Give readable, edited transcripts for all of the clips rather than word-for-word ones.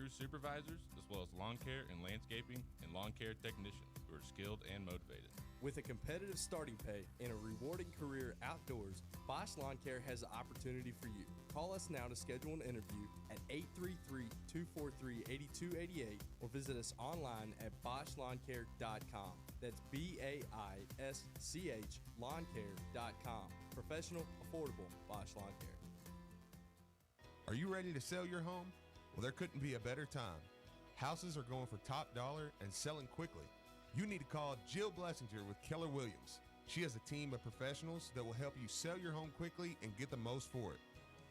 crew supervisors, as well as lawn care and landscaping and lawn care technicians who are skilled and motivated. With a competitive starting pay and a rewarding career outdoors, Bosch Lawn Care has an opportunity for you. Call us now to schedule an interview at 833-243-8288 or visit us online at BoschLawnCare.com. That's BAISCH LawnCare.com. Professional, affordable Bosch Lawn Care. Are you ready to sell your home? Well, there couldn't be a better time. Houses are going for top dollar and selling quickly. You need to call Jill Blessinger with Keller Williams. She has a team of professionals that will help you sell your home quickly and get the most for it.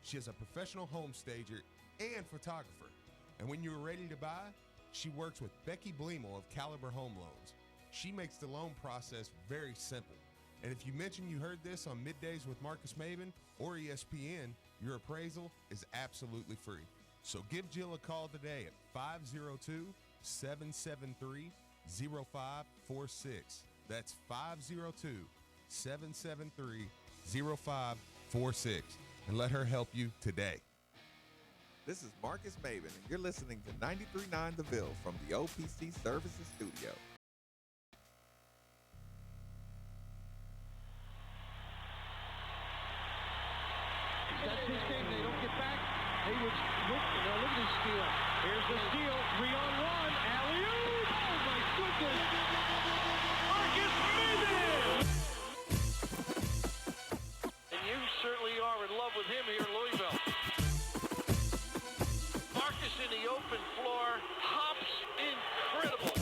She is a professional home stager and photographer. And when you are ready to buy, she works with Becky Bleemel of Caliber Home Loans. She makes the loan process very simple. And if you mention you heard this on Middays with Marcus Maben or ESPN, your appraisal is absolutely free. So give Jill a call today at 502-773-0546. That's 502-773-0546. And let her help you today. This is Marcus Maben, and you're listening to 93.9 The Ville from the OPC Services Studio. That's his game. They don't get back. Hayward's look at this steal. Here's the steal. 3-on-1. Alley-oop. Oh, my goodness. Marcus Maben. And you certainly are in love with him here in Louisville. Marcus in the open floor. Hops incredible.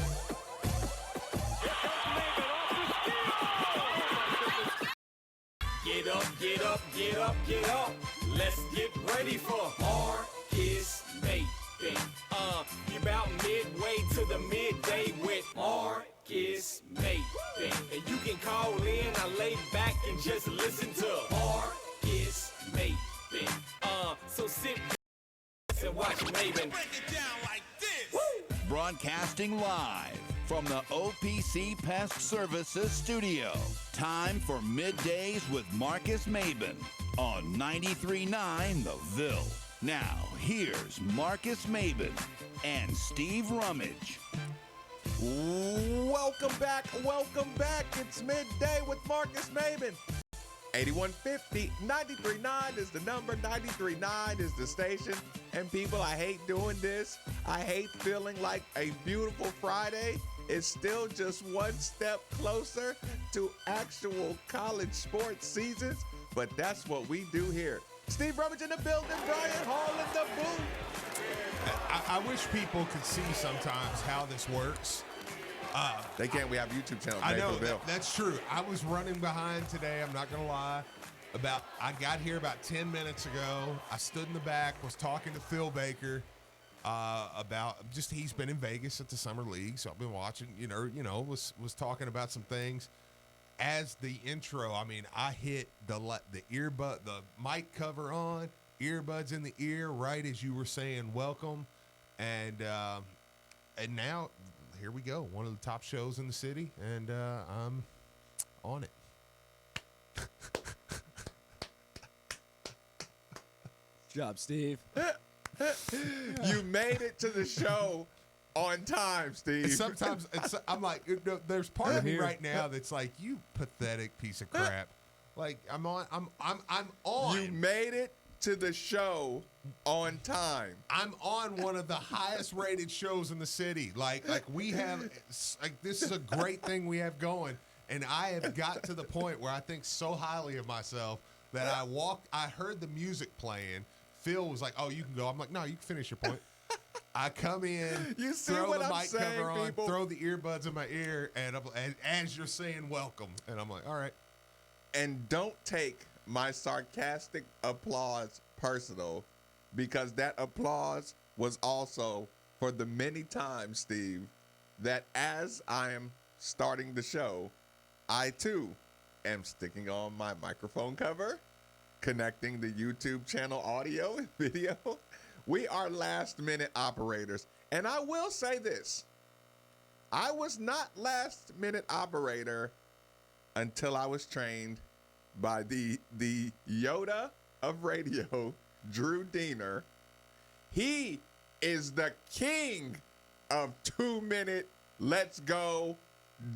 Here comes Maben off the steal. Oh, my goodness. Get up, get up, get up, get up. Let's get ready for Marcus Maben. You're about midway to the midday with Marcus Maben. And you can call in, I lay back and just listen to Marcus Maben. So sit back and watch Maben. Break it down like this. Woo! Broadcasting live from the OPC Pest Services studio. Time for Middays with Marcus Maben on 93.9 The Ville. Now, here's Marcus Maben and Steve Rummage. Welcome back. It's Midday with Marcus Maben. 8150 93.9 is the number. 93.9 is the station. And people, I hate doing this. I hate feeling like a beautiful Friday is still just one step closer to actual college sports seasons. But that's what we do here. Steve Rummage in the building, Brian Hall in the booth. I wish people could see sometimes how this works. They can't. We have YouTube channels. I know, that's true. I was running behind today, I'm not going to lie. I got here about 10 minutes ago. I stood in the back, was talking to Phil Baker about just he's been in Vegas at the Summer League, so I've been watching, was talking about some things. As the intro, I hit the earbud, the mic cover on, earbuds in the ear, right as you were saying welcome. And now, here we go. One of the top shows in the city, and I'm on it. Good job, Steve. You made it to the show on time, Steve. Sometimes I'm like, there's part of me right now that's like, you pathetic piece of crap. Like I'm on. You made it to the show on time. I'm on one of the highest rated shows in the city. Like we have, like this is a great thing we have going. And I have got to the point where I think so highly of myself that I heard the music playing. Phil was like, "Oh, you can go." I'm like, "No, you can finish your point." I come in, you see throw what the I'm mic saying, cover on, people? throw the earbuds in my ear, and as you're saying welcome, and I'm like, all right. And don't take my sarcastic applause personal, because that applause was also for the many times, Steve, that as I am starting the show, I too am sticking on my microphone cover, connecting the YouTube channel audio and video. We are last minute operators. And I will say this. I was not last minute operator until I was trained by the Yoda of radio, Drew Diener. He is the king of 2-minute, let's go,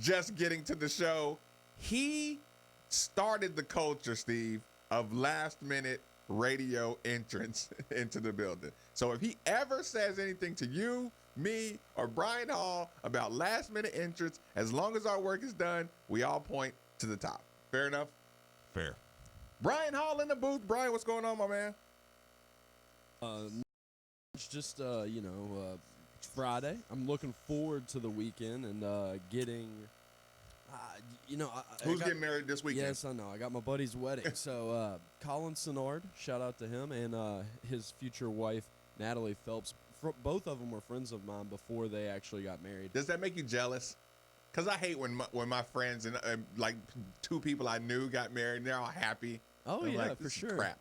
just getting to the show. He started the culture, Steve, of last-minute radio entrance into the building. So if he ever says anything to you, me, or Brian Hall about last-minute entrance, as long as our work is done, we all point to the top. Fair enough? Fair. Brian Hall in the booth. Brian, what's going on, my man? It's just it's Friday. I'm looking forward to the weekend and getting. Who's getting married this weekend? Yes, I know. I got my buddy's wedding. So Colin Sinnard, shout out to him, and his future wife Natalie Phelps. Both of them were friends of mine before they actually got married. Does that make you jealous? Because I hate when my friends and like two people I knew got married and they're all happy. Oh, I'm yeah, like, for this is sure. crap.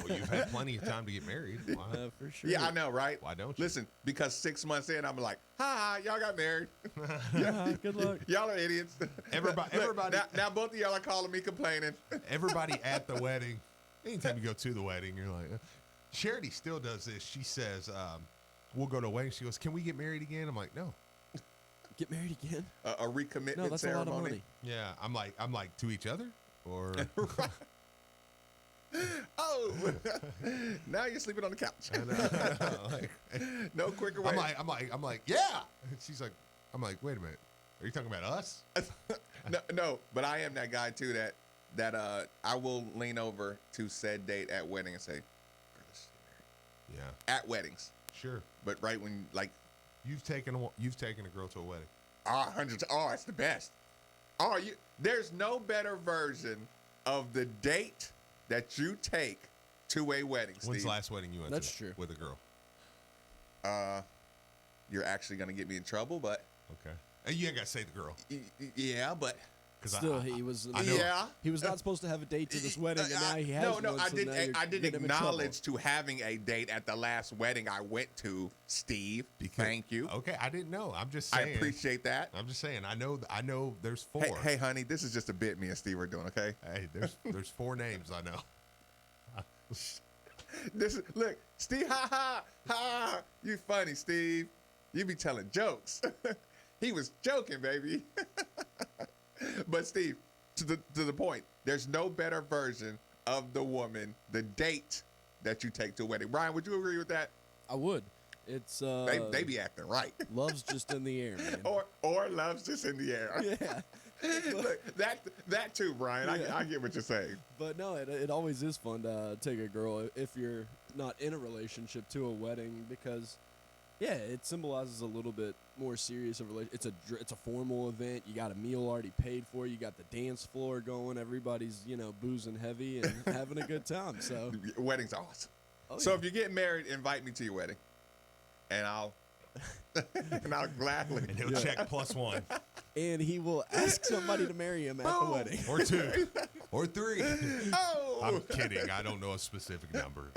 Well, you've had plenty of time to get married. Why? For sure. Yeah, I know, right? Why don't you? Listen, because 6 months in, I'm like, ha, y'all got married. Good luck. Y'all are idiots. Everybody. Now both of y'all are calling me complaining. Everybody at the wedding, anytime you go to the wedding, you're like, Charity still does this. She says, we'll go to a wedding. She goes, can we get married again? I'm like, no. Get married again? A recommitment No, that's ceremony. a lot of money. Yeah, I'm like to each other? Or Oh, now you're sleeping on the couch. I know. Like, No quicker way. I'm like, yeah. And she's like, I'm like, wait a minute. Are you talking about us? No, but I am that guy too that I will lean over to said date at wedding and say, "Girl, let's get married." Yeah. At weddings. Sure. But right when like You've taken a girl to a wedding. hundreds. Oh, it's the best. There's no better version of the date that you take to a wedding, Steve. When's the last wedding you went That's to? true. With a girl. You're actually gonna get me in trouble, but Okay. And you ain't got to say the girl. yeah, but Still, he was. I know. yeah. He was not supposed to have a date to this wedding, and now he has No, one. I so now you're didn't getting him in trouble. acknowledge to having a date at the last wedding I went to, Steve. Thank you. Okay, I didn't know. I'm just I saying. appreciate that. I'm just saying. I know. There's four. Hey, honey, this is just a bit me and Steve are doing. Okay. Hey, there's four names I know. Look, Steve. Ha ha ha! You funny, Steve. You be telling jokes. He was joking, baby. But Steve, to the point. There's no better version of the woman, the date that you take to a wedding. Brian, would you agree with that? I would. It's They be acting right. love's just in the air, man. or love's just in the air. Yeah. Look, that too, Brian. Yeah. I get what you're saying. But no, it always is fun to take a girl if you're not in a relationship to a wedding because, yeah, it symbolizes a little bit more serious of relationship. It's a formal event. You got a meal already paid for. You got the dance floor going. Everybody's boozing heavy and having a good time. So Wedding's awesome. Oh, So yeah. if you get married, invite me to your wedding, and I'll gladly. And he'll check +1 and he will ask somebody to marry him at the wedding. or 2 or 3. Oh, I'm kidding. I don't know a specific number.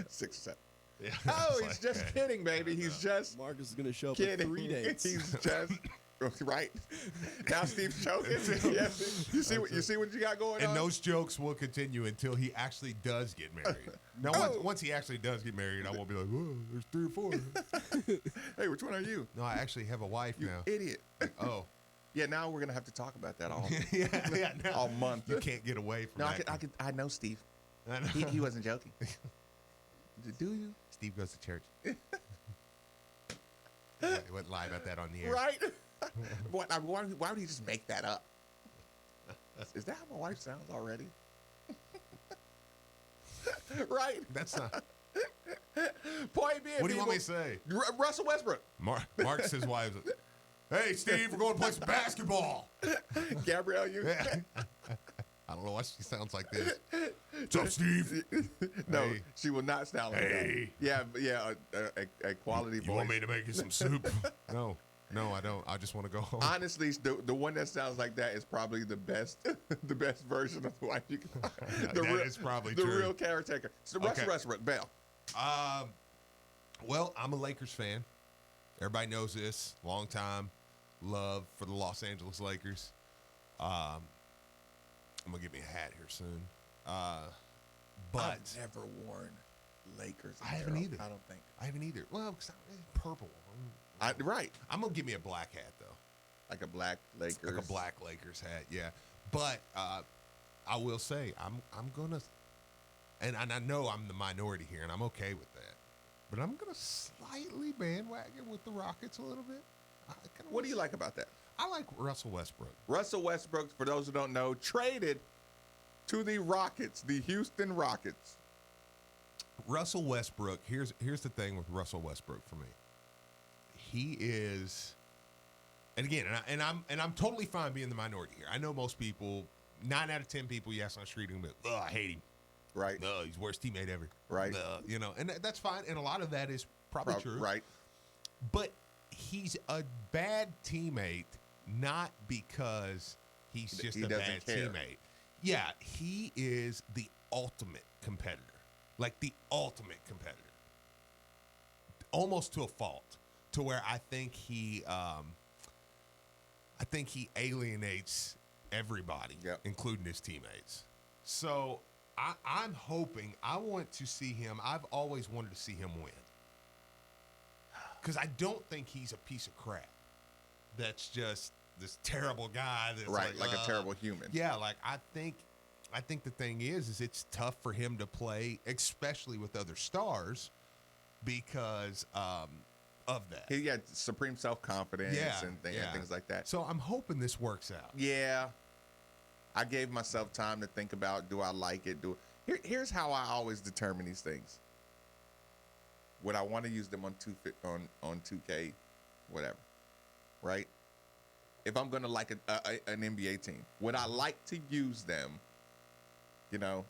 6 or 7. Yeah, Oh, it's he's like, just hey, kidding, baby. He's just Marcus is gonna show up kidding. at 3 dates. He's just right now. Steve's joking. Yes. You see what you got going on. And those jokes will continue until he actually does get married. Now, once he actually does get married, I won't be like, whoa, there's 3 or 4. Hey, which one are you? No, I actually have a wife You now. idiot. Oh. Yeah, now we're gonna have to talk about that all yeah, no. all month. You can't get away from No, that. I know Steve. I know. He wasn't joking. Do you? Steve goes to church. He wouldn't lie about that on the air. Right? Why would he just make that up? Is that how my wife sounds already? Right? That's not. Point being, What do you want me to people, say? Russell Westbrook. Mark says, wives. Hey, Steve, we're going to play some basketball. Gabrielle, you. Yeah. I don't know why she sounds like this. What's up, Steve? No, Hey. she will not sound like Hey. that. Yeah, a quality voice. You want me to make you some soup? No, I don't. I just want to go home. Honestly, the one that sounds like that is probably the best, the best version of the wife you can. That is probably the true. real caretaker. So Russell Okay. Westbrook, Bell. Well, I'm a Lakers fan. Everybody knows this. Long time love for the Los Angeles Lakers. I'm gonna get me a hat here soon. But I've never worn Lakers. I haven't either. I don't think. I haven't either. Well, because it's purple. Right. I'm gonna give me a black hat though. Like a black Lakers. Like a black Lakers hat, yeah. But I will say I'm gonna, and I know I'm the minority here, and I'm okay with that. But I'm gonna slightly bandwagon with the Rockets a little bit. What do you like about that? I like Russell Westbrook. Russell Westbrook, for those who don't know, traded to the Rockets, the Houston Rockets. Russell Westbrook. Here's the thing with Russell Westbrook for me. He is, and again, I'm totally fine being the minority here. I know most people, 9 out of 10 people, yes, on the street, but I hate him. Right. He's the worst teammate ever. Right. And that's fine. And a lot of that is probably true. Right. But he's a bad teammate, not because he's just a bad teammate. Yeah, he is the ultimate competitor. Like the ultimate competitor. Almost to a fault. To where I think he alienates everybody, including his teammates. So I'm hoping, I want to see him. I've always wanted to see him win. Because I don't think he's a piece of crap. That's just this terrible guy. That's like a terrible human. Yeah, like I think the thing is it's tough for him to play, especially with other stars, because of that. He got supreme self-confidence and things like that. So I'm hoping this works out. Yeah. I gave myself time to think about, do I like it? Here's how I always determine these things. Would I want to use them on 2K, whatever, right? If I'm going to like an NBA team, would I like to use them,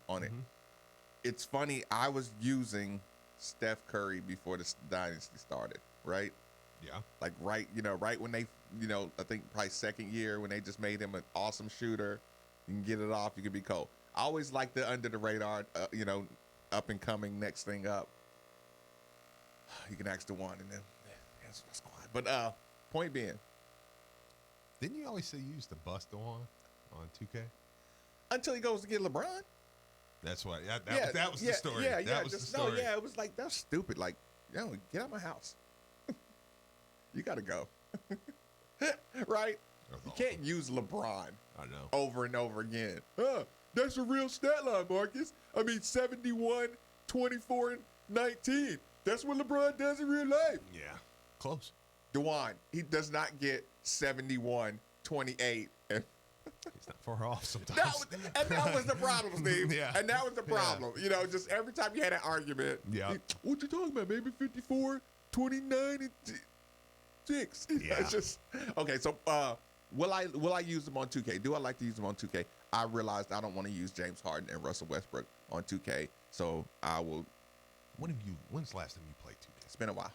on it? It's funny, I was using Steph Curry before the dynasty started, right? Yeah. Like right when they, I think probably second year when they just made him an awesome shooter. You can get it off, you can be cold. I always like the under the radar, up and coming next thing up. You can ask the one and then that's quiet. But point being, didn't you always say you used to bust on 2K? Until he goes to get LeBron. That's why. That was the story. That was the story. No, it was like, that's stupid. Like, get out of my house. You got to go. Right? You can't use LeBron. I know. Over and over again. That's a real stat line, Marcus. I mean, 71, 24, and 19. That's what LeBron does in real life. Yeah. Close. DeJuan, he does not get 71, 28, and he's not far off sometimes. that was the problem, Steve. Yeah. And that was the problem. Yeah. Just every time you had an argument. Yeah. What you talking about? Maybe 54, 29, and 6. Yeah. It's just okay. So, will I use them on 2K? Do I like to use them on 2K? I realized I don't want to use James Harden and Russell Westbrook on 2K, so I will. When's the last time you played 2K? It's been a while.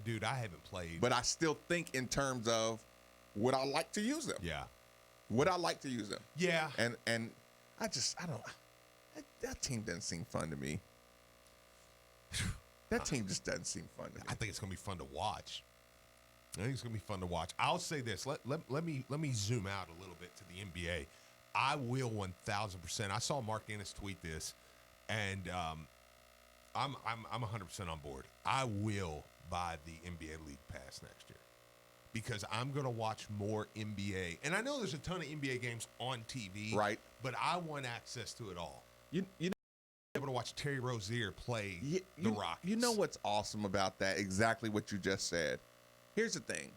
Dude, I haven't played. But I still think in terms of would I like to use them? Yeah. Would I like to use them? Yeah. And I don't. That team doesn't seem fun to me. That team just doesn't seem fun to me. I think it's gonna be fun to watch. I'll say this. Let me zoom out a little bit to the NBA. I will 1,000%. I saw Mark Ennis tweet this, and I'm 100% on board. I will buy the NBA League Pass next year because I'm going to watch more NBA. And I know there's a ton of NBA games on TV, right? But I want access to it all. You know, able to watch Terry Rozier play the Rockets. You know what's awesome about that? Exactly what you just said. Here's the thing.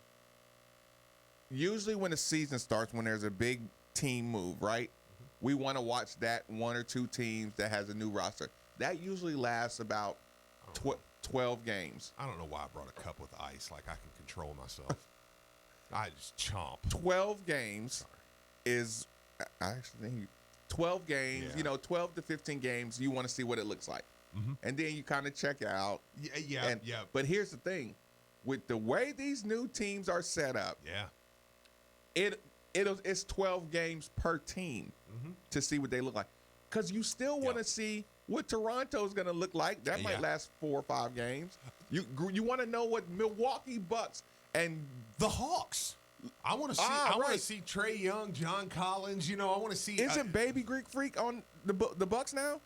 Usually when the season starts, when there's a big team move, right? Mm-hmm. We want to watch that one or two teams that has a new roster. That usually lasts about 12 games. I don't know why I brought a cup with ice. Like I can control myself. I just chomp. 12 games is, I actually think 12 games, 12 to 15 games, you want to see what it looks like. Mm-hmm. And then you kind of check out. Yeah. But here's the thing. With the way these new teams are set up, it's 12 games per team to see what they look like. Because you still want to see what Toronto's going to look like. That might last 4 or 5 games. You want to know what Milwaukee Bucks and the Hawks. I want to see. I want to see Trae Young, John Collins. I want to see. Isn't Baby Greek Freak on the Bucks now?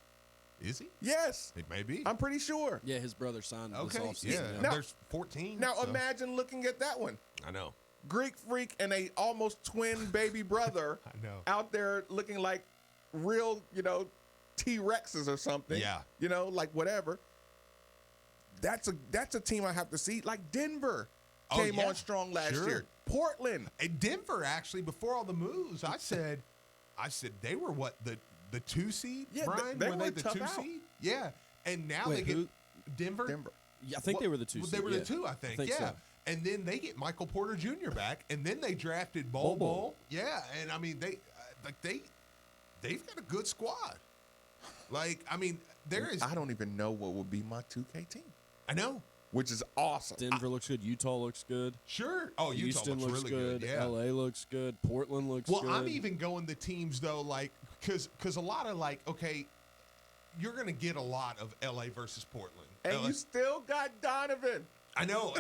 Is he? Yes, It may be. I'm pretty sure. Yeah, his brother signed this Okay, offseason. yeah. Now- There's 14. Now so- imagine looking at that one. I know. Greek freak and a almost twin baby brother I know. out there looking like real, T-Rexes or something. Yeah. Like whatever. That's a team I have to see. Like Denver came yeah. on strong last Sure. year. Portland. And Denver, actually, before all the moves, I said they were what, the 2 seed, Yeah, Brian? they were were they the tough 2 out. seed? Yeah. And now Wait, they get who? Denver. Yeah, I think they were the 2 Well, seed. they were yeah. the 2, I think. think yeah. so. And then they get Michael Porter Jr. back, and then they drafted Bol. Bol. Yeah, and I mean they've got a good squad. Like, I mean, there is. I don't even know what would be my 2K team, I know. which is awesome. Denver looks good. Utah looks good. Sure. Oh, Utah Houston looks looks really good. Yeah. LA looks good. Portland looks Well, good. I'm even going the teams though, like because a lot of okay, you're gonna get a lot of LA versus Portland. And LA you still got Donovan. I know,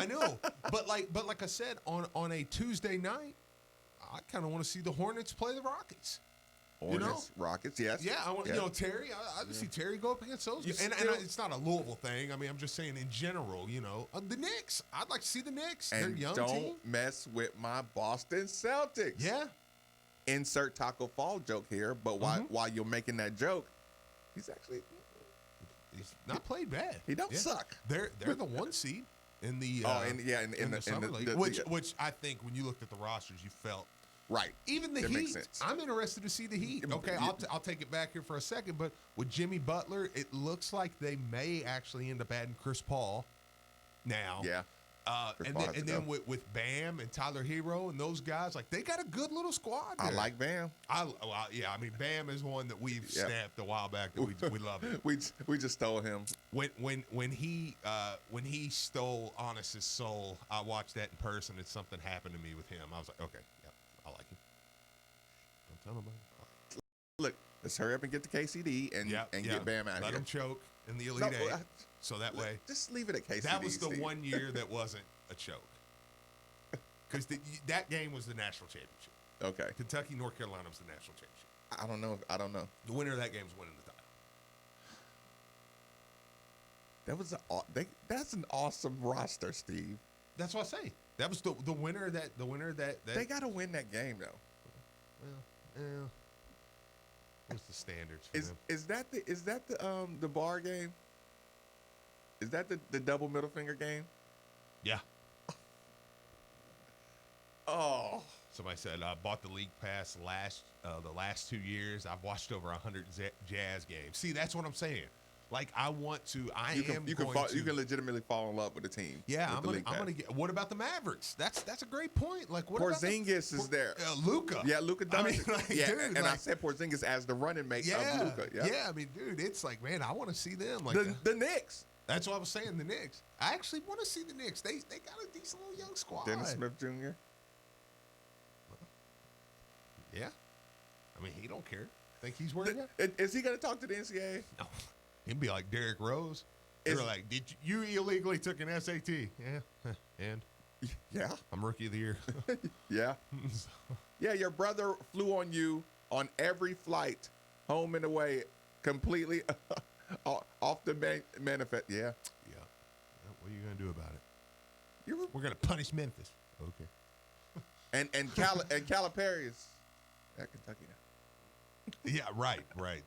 but like I said, on a Tuesday night, I kind of want to see the Hornets play the Rockets. Hornets, Rockets, yes. Yeah, I want Yes. Terry. I just see Terry go up against those You guys. And still- it's not a Louisville thing. I mean, I'm just saying in general. The Knicks. I'd like to see the Knicks. They're a And young don't team. mess with my Boston Celtics. Yeah. Insert Taco Fall joke here, but while you're making that joke, he's actually He's not played bad. He don't Yeah. suck. They're the 1 seed in the in the summer league, the- which I think when you looked at the rosters, you felt right. even the That Heat. makes sense. I'm interested to see the Heat. Yeah, Okay, yeah. I'll take it back here for a second, but with Jimmy Butler, it looks like they may actually end up adding Chris Paul now. Yeah. Chris And Paul then, has and to then go. with Bam and Tyler Hero and those guys, like they got a good little squad. I there. like Bam. I mean, Bam is one that we've Yeah. snapped a while back that we love it. We just stole him. When he stole Honest's soul, I watched that in person and something happened to me with him. I was like, okay, yeah, I like him. Don't tell nobody. Look, let's hurry up and get to KCD and get Bam out Let here. him choke in the Elite No, Eight, I- so that way Just leave it at KCD. that was the Steve. 1 year that wasn't a choke. Because that game was the national championship. Okay. Kentucky, North Carolina was the national championship. I don't know. The winner of that game is winning the title. That's an awesome roster, Steve. That's what I say. That was the winner that They got to win that game though. Well, what's the standards for them? Is that the bar game? Is that the double middle finger game? Yeah. Oh, Somebody said I bought the league pass the last 2 years. I've watched over 100 Jazz games. See, that's what I'm saying. Like I want to. you can legitimately fall in love with the team. Yeah, with the I'm gonna league get. What about the Mavericks? That's a great point. Like what Porzingis is there. Luka. Yeah, Luka I Doncic. mean, like, yeah, dude, and I like, said Porzingis as the running mate of Luka. yeah. I mean, dude, it's like, man, I want to see them. Like The Knicks. that's what I was saying. The Knicks. I actually want to see the Knicks. They got a decent little young squad. Dennis Smith Jr. Yeah. I mean, he don't care. Think he's worried about? Is he going to talk to the NCAA? No. He'd be like Derrick Rose. They Is- were like, "Did you illegally took an SAT?" Yeah. Huh. And Yeah, I'm rookie of the year. yeah, yeah. Your brother flew on you on every flight, home and away, completely off the manifest. Yeah, Yeah. What are you gonna do about it? you We're gonna punish Memphis. Okay. and Calipari is at Kentucky now. Yeah. Right. Right.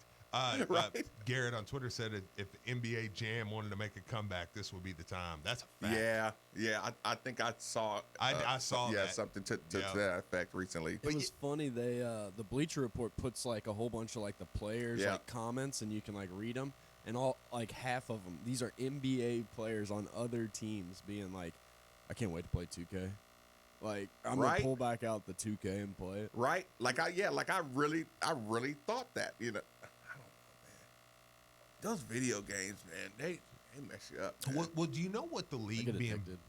Right. Garrett on Twitter said if the NBA Jam wanted to make a comeback, this would be the time. That's a fact. Yeah. I think I saw. I saw yeah, that. something to Yeah. that effect recently. It was funny. They the Bleacher Report puts like a whole bunch of like the players Yeah. like comments, and you can like read them, and all like half of them. These are NBA players on other teams being like, "I can't wait to play 2K." Like I'm Right. gonna pull back out the 2K and play it. Right? I really thought that. I don't know, man. Those video games, man, they mess you up. Man. Well, do you know what the I league get being addicted.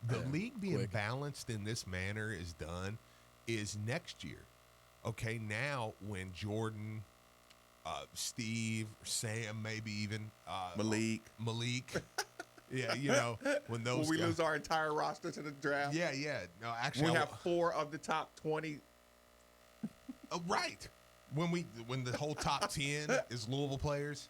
the Yeah, league being quick. balanced in this manner is done is next year. Okay, now when Jordan, Steve, Sam, maybe even Malik. yeah, when those When we guys, lose our entire roster to the draft, yeah. No, actually, we have 4 of the top 20. right. when the whole top 10 is Louisville players,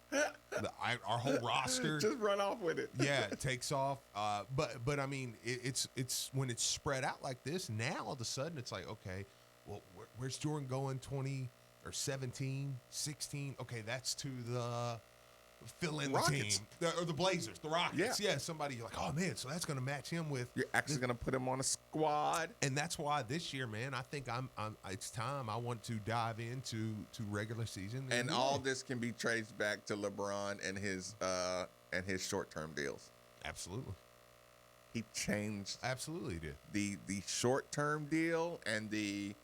our whole roster Just run off with it. yeah, it takes off. But I mean, it's when it's spread out like this. Now all of a sudden it's like, okay, well, where's Jordan going? 20 or 17, 16? Okay, that's to the fill in the Rockets. team or the Blazers, the Rockets. Yeah. Yeah, somebody like, oh man, so that's going to match him with. You're actually going to put him on a squad. And that's why this year, man, I think I'm it's time. I want to dive into regular season. And all this can be traced back to LeBron and his short-term deals. Absolutely. He changed Absolutely did. the short-term deal and the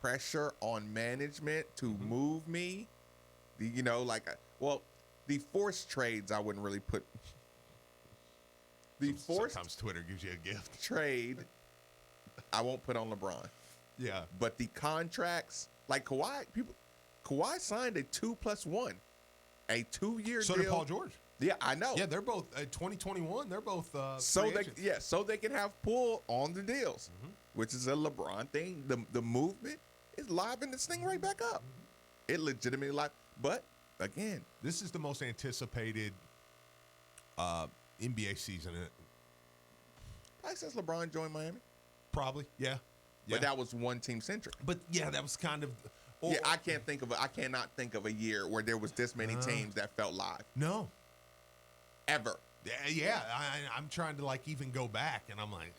pressure on management to move me. The forced trades I wouldn't really put. The forced Sometimes Twitter gives you a gift. trade I won't put on LeBron. Yeah. But the contracts, like Kawhi signed a 2+1, a 2-year So deal. did Paul George. Yeah, I know. Yeah, they're both 2021. They're both so free they agents. so they can have pull on the deals, which is a LeBron thing. The movement is liven this thing right back up. It legitimately live, but again, This is the most anticipated NBA season. probably since LeBron joined Miami. Probably, yeah. But that was one team centric. But yeah, that was kind of. Yeah, I cannot think of a year where there was this many teams that felt live No. ever. Yeah. I'm trying to like even go back, and I'm like,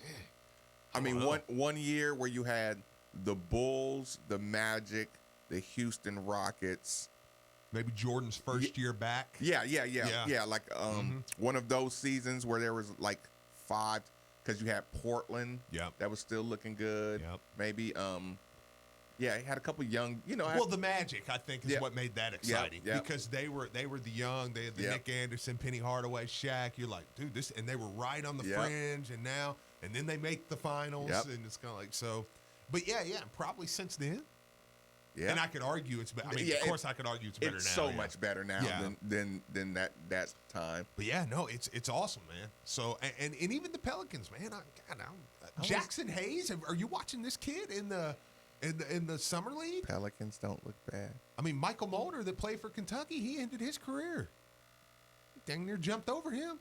I mean, know. one year where you had the Bulls, the Magic, the Houston Rockets. maybe Jordan's first year back. Yeah. Yeah. Like one of those seasons where there was like 5, because you had Portland. Yep. That was still looking good. Yep. Maybe it had a couple young. Well, the Magic, I think, is Yeah. what made that exciting Yeah. because they were the young. They had the Yeah. Nick Anderson, Penny Hardaway, Shaq. You're like, dude, this, and they were right on the Yeah. fringe, and then they make the finals, Yep. and it's kind of like so. But yeah, probably since then. Yeah. And I could argue it's better. I mean, Yeah, of course, I could argue it's better It's now. so yeah. much better now Yeah. than that time. But yeah, no, it's awesome, man. So and even the Pelicans, man. Jackson Hayes. Are you watching this kid in the summer league? Pelicans don't look bad. I mean, Michael Mulder that played for Kentucky, he ended his career. Dang near jumped over him.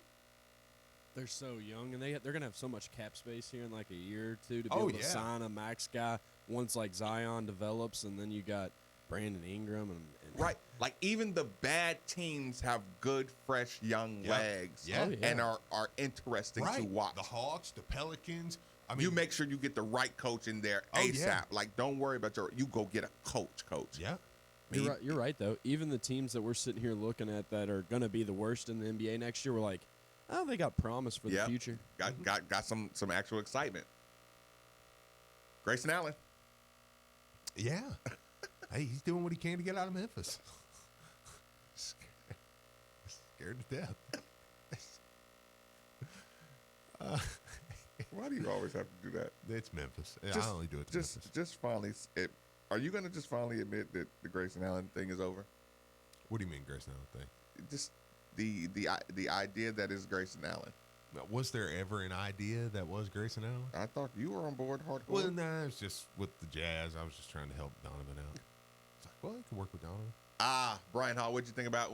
They're so young, and they're gonna have so much cap space here in like a year or two to be Oh, able to yeah. sign a max guy once like Zion develops, and then you got Brandon Ingram and Right. Like even the bad teams have good, fresh, young Yeah. legs. Yeah. Oh, yeah. And are interesting to watch. The Hawks, the Pelicans. I mean, You make sure you get the right coach in there Oh, ASAP. yeah. Like, don't worry about you go get a coach. Yeah. You're right though. Even the teams that we're sitting here looking at that are gonna be the worst in the NBA next year, we're like, oh, they got promise for the Yep. future. Got some actual excitement. Grayson Allen. Yeah. Hey, he's doing what he can to get out of Memphis. Scared to death. Why do you always have to do that? It's Memphis. I Just- only do it to Memphis. Just finally, are you going to just finally admit that the Grayson Allen thing is over? What do you mean, Grayson Allen thing? Just the idea that is Grayson Allen. Now, was there ever an idea that was Grayson Allen? I thought you were on board hardcore. Well, nah, it was just with the Jazz. I was just trying to help Donovan out. It's like, well, you can work with Donovan. Brian Hall, what'd you think about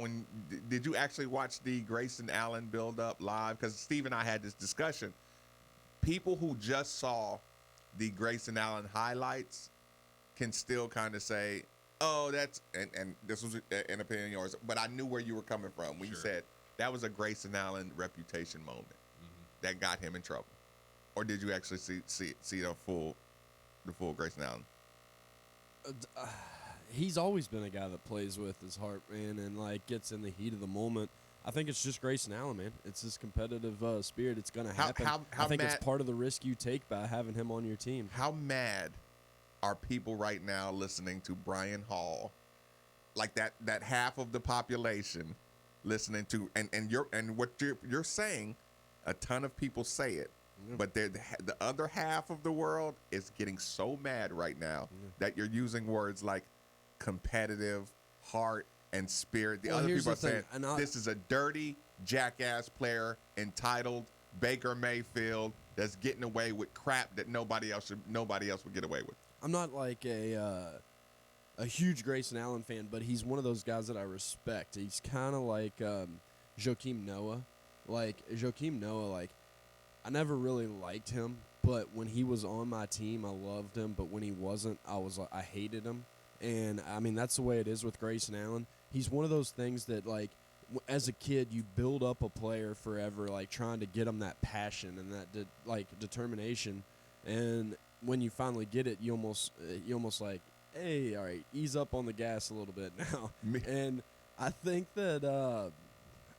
did you actually watch the Grayson Allen build up live? Because Steve and I had this discussion. People who just saw the Grayson Allen highlights can still kind of say, oh, that's, and this was an opinion of yours, but I knew where you were coming from when you said that was a Grayson Allen reputation moment that got him in trouble. Or did you actually see the full Grayson Allen? He's always been a guy that plays with his heart, man, and like gets in the heat of the moment. I think it's just Grayson Allen, man. It's his competitive spirit. It's gonna happen. I think it's part of the risk you take by having him on your team. How mad are people right now listening to Brian Hall, like that half of the population listening to, and what you're saying, a ton of people say it, but the other half of the world is getting so mad right now that you're using words like competitive, heart, and spirit. The other people are saying this is a dirty jackass player entitled Baker Mayfield that's getting away with crap that nobody else would get away with. I'm not like a a huge Grayson Allen fan, but he's one of those guys that I respect. He's kind of like Joakim Noah. Like, Joakim Noah, like, I never really liked him, but when he was on my team, I loved him. But when he wasn't, I hated him. And, I mean, that's the way it is with Grayson Allen. He's one of those things that, like, as a kid, you build up a player forever, like, trying to get him that passion and that, determination. And when you finally get it, you almost like, hey, all right, ease up on the gas a little bit now. And I think that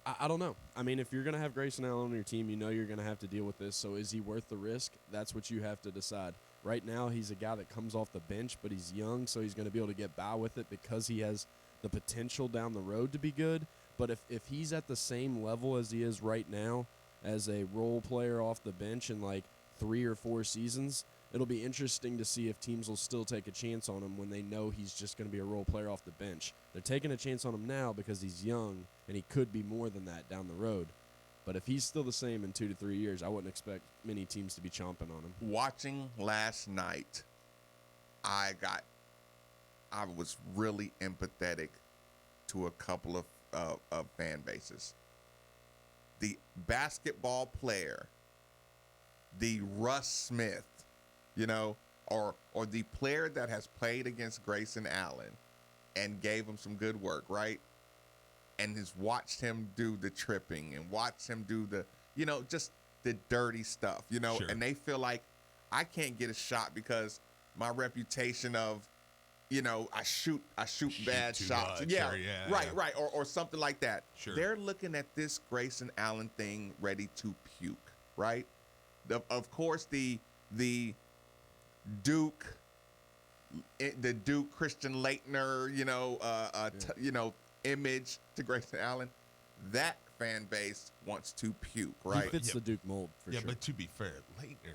I don't know. I mean, if you're going to have Grayson Allen on your team, you know you're going to have to deal with this. So is he worth the risk? That's what you have to decide. Right now, he's a guy that comes off the bench, but he's young, so he's going to be able to get by with it because he has the potential down the road to be good. But if he's at the same level as he is right now as a role player off the bench in like 3 or 4 seasons, it'll be interesting to see if teams will still take a chance on him when they know he's just going to be a role player off the bench. They're taking a chance on him now because he's young, and he could be more than that down the road. But if he's still the same in 2 to 3 years, I wouldn't expect many teams to be chomping on him. Watching last night, I was really empathetic to a couple of fan bases. The basketball player, the Russ Smith, or the player that has played against Grayson Allen and gave him some good work, right? And has watched him do the tripping and watched him do the, just the dirty stuff, Sure. And they feel like I can't get a shot because my reputation of, I shoot bad too shots. much, Yeah, or yeah, right, yeah. right, or something like that. Sure. They're looking at this Grayson Allen thing ready to puke, right? Of course, the Duke Christian Laettner, image to Grayson Allen, that fan base wants to puke, right? He fits the Duke mold for sure. Yeah, but to be fair, Laettner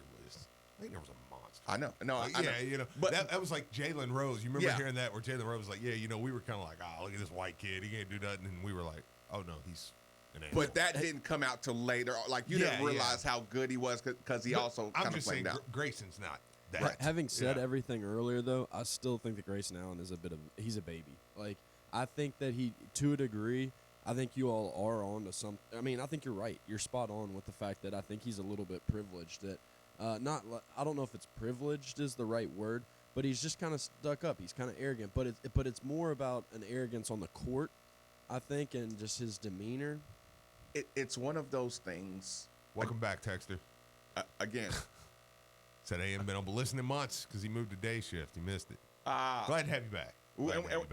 was a monster. I know. No, I know. But that was like Jalen Rose. You remember Yeah. hearing that where Jalen Rose was like, we were kind of like, look at this white kid. He can't do nothing. And we were like, oh, no, he's an animal. But that didn't come out till later. Like, you didn't realize how good he was because he also kind of played out. Grayson's not that. Right. Having said everything earlier, though, I still think that Grayson Allen is he's a baby. Like, I think that he, to a degree, I think you all are on to some. I mean, I think you're right. You're spot on with the fact that I think he's a little bit privileged. That I don't know if it's privileged is the right word, but he's just kind of stuck up. He's kind of arrogant. But it's more about an arrogance on the court, I think, and just his demeanor. It's one of those things. Welcome back, Texter. Again. Said he hadn't been able to listen in months because he moved to day shift. He missed it. Glad to have you back.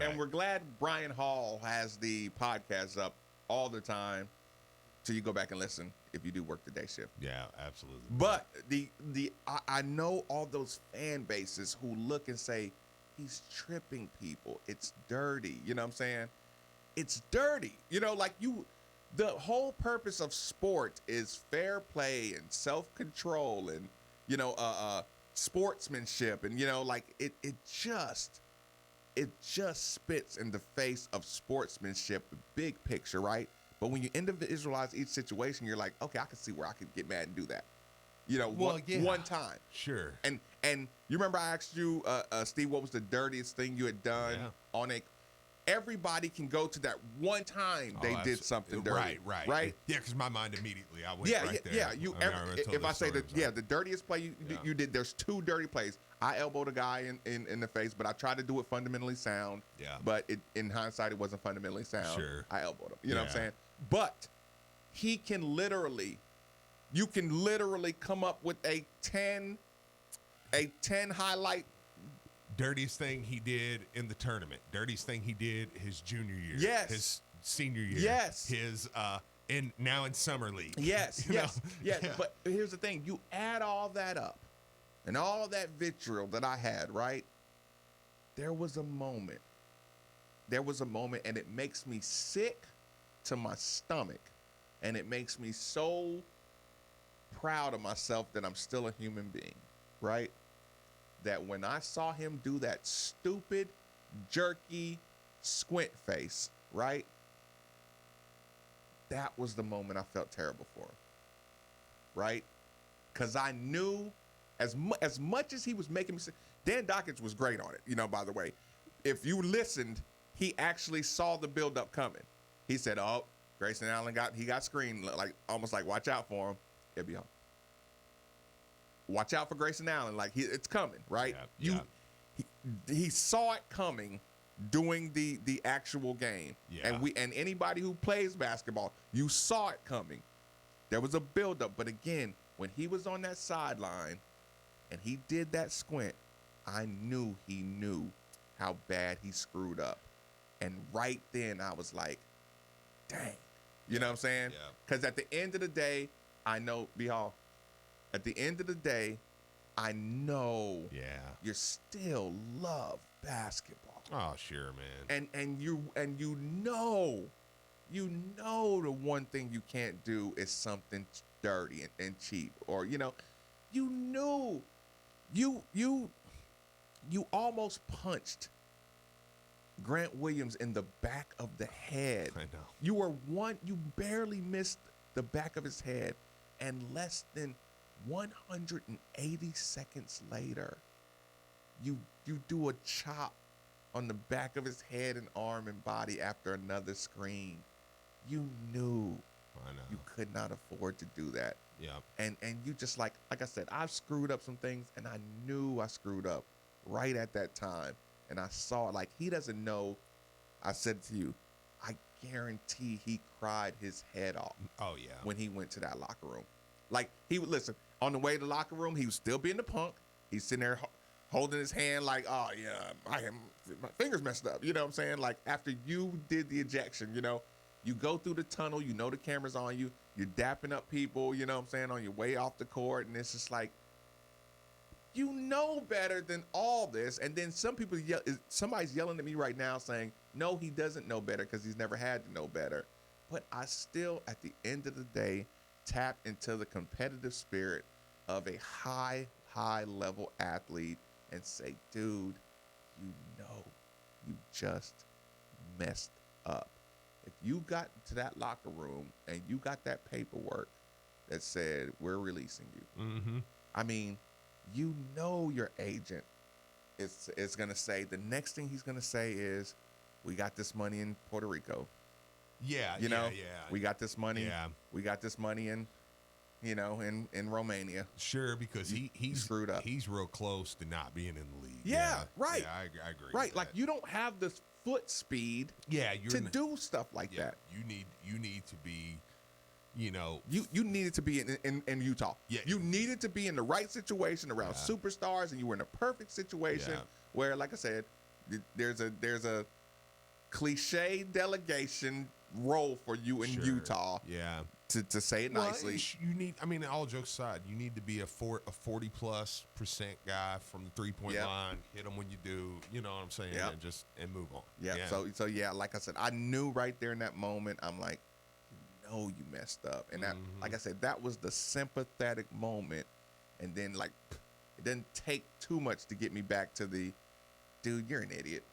And we're glad Brian Hall has the podcast up all the time, so you go back and listen if you do work the day shift. Yeah, absolutely. But I know all those fan bases who look and say he's tripping people. It's dirty. You know what I'm saying? It's dirty. The whole purpose of sport is fair play and self-control and sportsmanship and it just spits in the face of sportsmanship, big picture, right? But when you individualize each situation, you're like, okay, I can see where I could get mad and do that. One time. Sure. And you remember I asked you, Steve, what was the dirtiest thing you had done on a? Everybody can go to that one time they did something dirty. Right. Yeah, because my mind immediately, I went right there. Yeah. If I say that, the dirtiest play you did, there's 2 dirty plays. I elbowed a guy in the face, but I tried to do it fundamentally sound. Yeah. But in hindsight, it wasn't fundamentally sound. Sure. I elbowed him. You know what I'm saying? But you can literally come up with a 10 highlight. Dirtiest thing he did in the tournament. Dirtiest thing he did his junior year. Yes. His senior year. Yes. His now in summer league. Yes. Yes. Yeah. But here's the thing: you add all that up, and all that vitriol that I had, right? There was a moment, and it makes me sick to my stomach, and it makes me so proud of myself that I'm still a human being, right? That when I saw him do that stupid, jerky squint face, right? That was the moment I felt terrible for him, right? Because I knew as much as he was making me sick. Dan Dockage was great on it, by the way. if you listened, he actually saw the buildup coming. He said, "Oh, Grayson Allen got screened, like almost like watch out for him. It'll be home. Watch out for Grayson Allen, like it's coming, right? He saw it coming during the actual game, and anybody who plays basketball, you saw it coming. There was a buildup, but again, when he was on that sideline and he did that squint, I knew he knew how bad he screwed up. And right then I was like, dang. You know what I'm saying? Because at the end of the day, I know, B-Hall, at the end of the day, I know you still love basketball. Oh, sure, man. And you know the one thing you can't do is something dirty and cheap. Or, you knew you almost punched Grant Williams in the back of the head. I know. You barely missed the back of his head, and less than 180 seconds later, you do a chop on the back of his head and arm and body after another screen. You knew you could not afford to do that. Yeah. And you just like I said, I've screwed up some things, and I knew I screwed up right at that time. And I saw it. Like, he doesn't know. I said to you, I guarantee he cried his head off. Oh, yeah. When he went to that locker room. Like, he would listen. On the way to the locker room, he was still being the punk. He's sitting there holding his hand like, oh, yeah, my finger's messed up. You know what I'm saying? Like, after you did the ejection, you go through the tunnel. You know the camera's on you. You're dapping up people, you know what I'm saying, on your way off the court. And it's just like, you know better than all this. And then somebody's yelling at me right now saying, no, he doesn't know better because he's never had to know better. But I still, at the end of the day, tap into the competitive spirit of a high level athlete and say, dude, you just messed up. If you got to that locker room and you got that paperwork that said, we're releasing you, I mean, your agent is going to say, the next thing he's going to say is, we got this money in Puerto Rico. Yeah, We got this money. Yeah. We got this money in Romania. Sure, because he's screwed up. He's real close to not being in the league. Yeah, right. Yeah, I agree. Right, with like that. you don't have the foot speed. To do stuff like that. You need to be. You needed to be in Utah. Yeah. You needed to be in the right situation around superstars, and you were in a perfect situation where, like I said, there's a cliche delegation role for you in Utah. Yeah. To say it nicely. You need. I mean, all jokes aside, you need to be a 40+% guy from the 3-point line. Hit them when you do. You know what I'm saying? And move on. Yeah. So yeah, like I said, I knew right there in that moment. I'm like, you messed up, and that, like I said, that was the sympathetic moment. And then, like, it didn't take too much to get me back to the, dude, you're an idiot.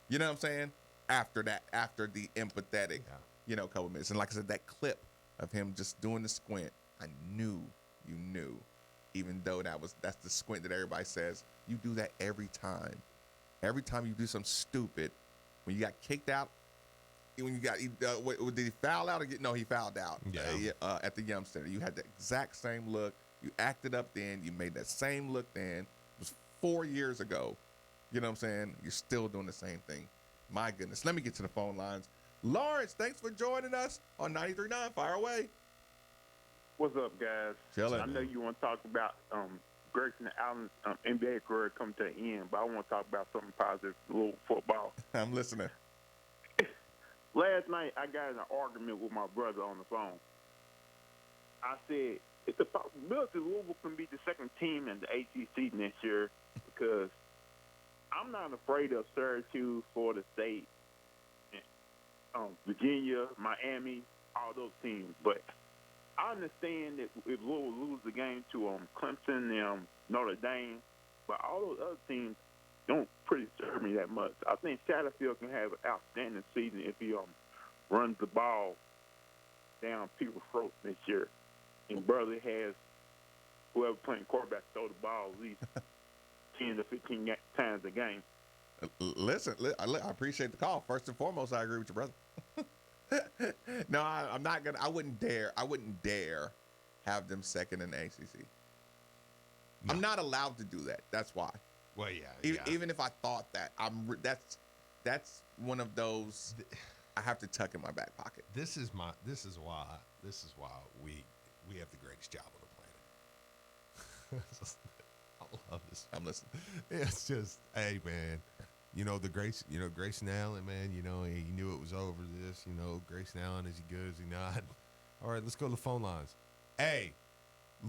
You know what I'm saying? After the empathetic, couple minutes, and like I said, that clip of him just doing the squint, I knew you knew, even though that's the squint that everybody says. You do that every time. Every time you do something stupid, when you got kicked out, when you got, did he foul out or no, he fouled out at the Yum Center. You had the exact same look. You acted up then. You made that same look then. It was 4 years ago. You know what I'm saying? You're still doing the same thing. My goodness. Let me get to the phone lines. Lawrence, thanks for joining us on 93.9. Fire away. What's up, guys? Chilling. I know you want to talk about Grayson Allen's NBA career come to an end, but I want to talk about something positive, a little football. I'm listening. Last night, I got in an argument with my brother on the phone. I said, it's a possibility Louisville can be the second team in the ACC next year because I'm not afraid of Syracuse, Florida State, Virginia, Miami, all those teams. But I understand that if Louisville lose the game to Clemson and Notre Dame, but all those other teams don't pretty serve me that much. I think Satterfield can have an outstanding season if he runs the ball down people's throats this year. And Burley has whoever playing quarterback throw the ball at least 10 to 15 times a game. Listen, I appreciate the call. First and foremost, I agree with your brother. No, I'm not gonna. I wouldn't dare have them second in the ACC. No. I'm not allowed to do that. That's why. Well, yeah. Even if I thought that, that's one of those I have to tuck in my back pocket. This is why we have the greatest job on the planet. I love this. I'm listening. It's just, hey man, Grayson Allen, man, he knew it was over this, Grayson Allen, is he good, is he not? All right, let's go to the phone lines. Hey,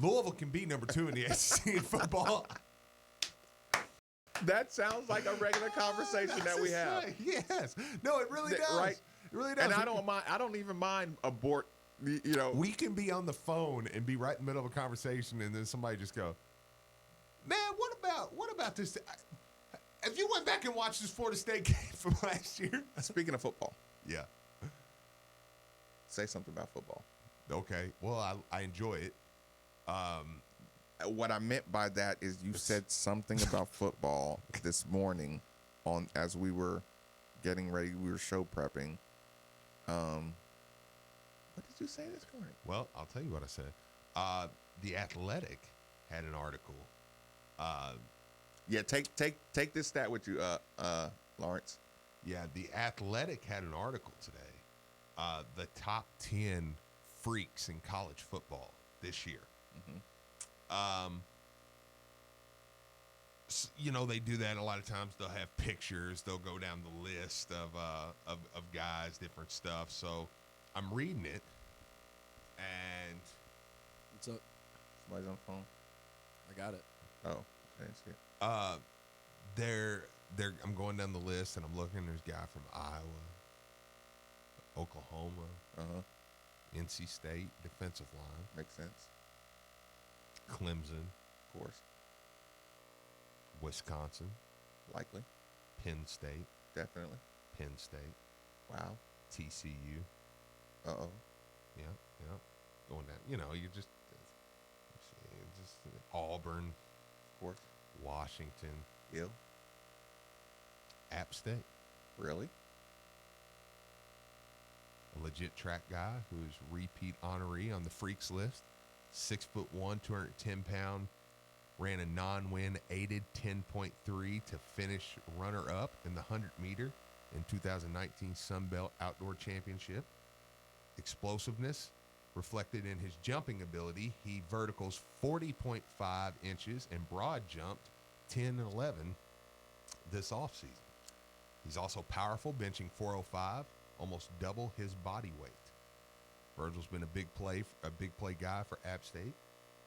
Louisville can be number 2 in the SEC in football. That sounds like a regular conversation that we have. Yes. No, it really does. Right? It really does. And I don't even mind abort, We can be on the phone and be right in the middle of a conversation, and then somebody just go, man, what about this? If you went back and watched this Florida State game from last year. Speaking of football. Yeah. Say something about football. Okay. Well, I enjoy it. What I meant by that is you said something about football this morning as we were getting ready. We were show prepping. What did you say this morning? Well, I'll tell you what I said. The Athletic had an article. Yeah, take this stat with you, Lawrence. Yeah, the Athletic had an article today. The top 10 freaks in college football this year. Mm-hmm. They do that a lot of times. They'll have pictures. They'll go down the list of guys, different stuff. So I'm reading it, and What's up? Somebody's on the phone. I got it. Oh, I didn't see it. I'm going down the list, and I'm looking. There's a guy from Iowa, Oklahoma, NC State, defensive line, Makes sense. Clemson, Of course. Wisconsin, Likely. Penn State, Definitely. Penn State, Wow. TCU. Uh-oh. Yeah. Going down. You're just Auburn, Of course. Washington, Ill. App State. Really? A legit track guy who's repeat honoree on the freaks list. 6'1", 210-pound, ran a non-win aided 10.3 to finish runner-up in the 100-meter in 2019 Sun Belt Outdoor Championship. Explosiveness reflected in his jumping ability. He verticals 40.5 inches and broad jumped 10 and 11 this offseason. He's also powerful, benching 405, almost double his body weight. Virgil's been a big play guy for App State,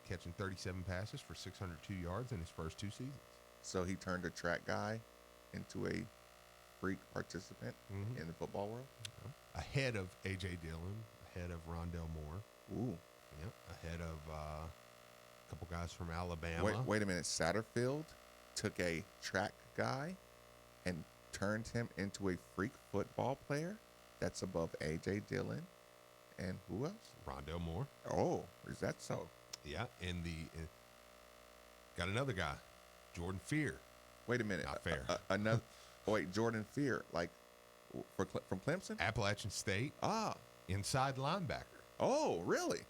catching 37 passes for 602 yards in his first 2 seasons. So he turned a track guy into a freak participant in the football world? Ahead of A.J. Dillon, ahead of Rondell Moore. Ooh. Yep, ahead of a couple guys from Alabama. Wait a minute. Satterfield took a track guy and turned him into a freak football player? That's above A.J. Dillon. And who else? Rondell Moore. Oh, is that so? Yeah, got another guy, Jordan Fear. Wait a minute. Not fair. Another. Wait, Jordan Fear, like from Clemson? Appalachian State. Ah. Inside linebacker. Oh, really?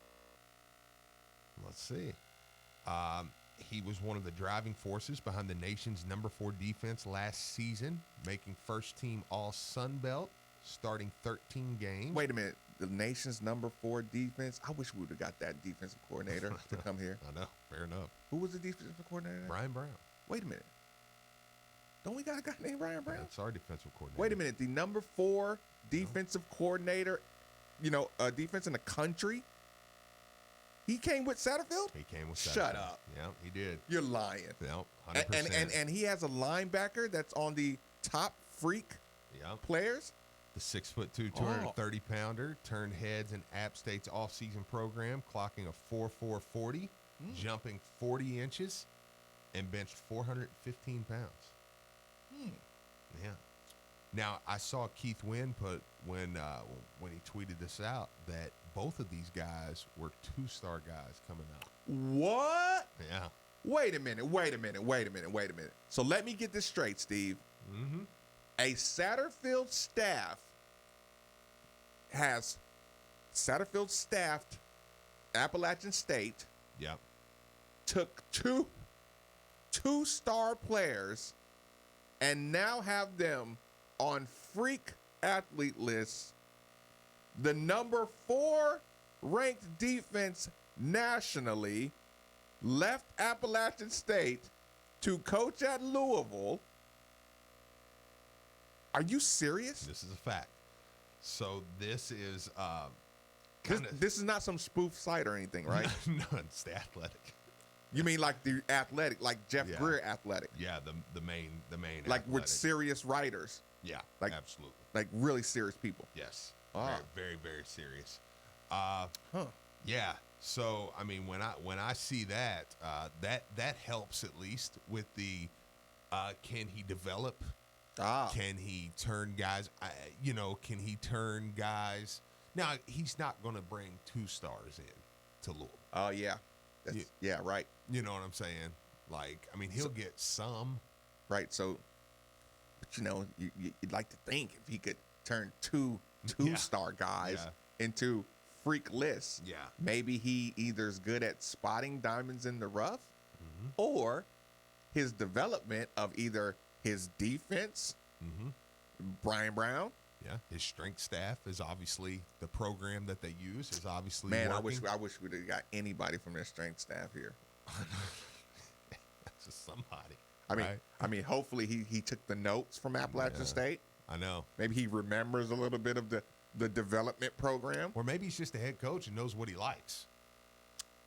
Let's see. He was one of the driving forces behind the nation's number 4 defense last season, making first team All Sun Belt, starting 13 games. Wait a minute. The nation's number 4 defense. I wish we would have got that defensive coordinator to come here. I know. Fair enough. Who was the defensive coordinator? Brian Brown. Wait a minute. Don't we got a guy named Brian Brown? That's our defensive coordinator. Wait a minute. The number 4 defensive coordinator, defense in the country. He came with Satterfield? He came with Satterfield. Shut up. Yeah, he did. You're lying. Yeah, 100%. And he has a linebacker that's on the top freak players? The 6'2", 230-pounder turned heads in App State's off-season program, clocking a 4.440, jumping 40 inches, and benched 415 pounds. Yeah. Now, I saw Keith Wynn put when he tweeted this out that both of these guys were 2-star guys coming up. What? Yeah. Wait a minute. So let me get this straight, Steve. Mm-hmm. A Satterfield staff has Satterfield staffed Appalachian State, Yep. took two-star players, and now have them on freak athlete lists. The number 4 ranked defense nationally left Appalachian State to coach at Louisville. Are you serious? This is a fact. So this is This is not some spoof site or anything, right? No, it's the Athletic. You mean like the Athletic, like Jeff Yeah. Greer Athletic, Yeah, the main like with Athletic. serious writers, Yeah, like- absolutely. like really serious people. Yes. Ah. Very, very, very serious. Huh. Yeah. So I mean, when I see that, that helps at least with the can he develop? Can he turn guys? Can he turn guys? Now he's not going to bring 2 stars in to Louisville. Oh yeah, yeah, right, You know what I'm saying? Like, I mean, he'll get some. right. So, but you'd like to think if he could turn two Yeah. star guys Yeah. into freak lists, Yeah. maybe he either is good at spotting diamonds in the rough, Mm-hmm. or his development of either his defense, Mm-hmm. Brian Brown. Yeah. His strength staff is obviously the program that they use is obviously Man, working. I wish we'd have got anybody from their strength staff here. Just somebody. I mean, hopefully he took the notes from Appalachian Yeah. State. I know. Maybe he remembers a little bit of the development program. Or maybe he's just a head coach and knows what he likes.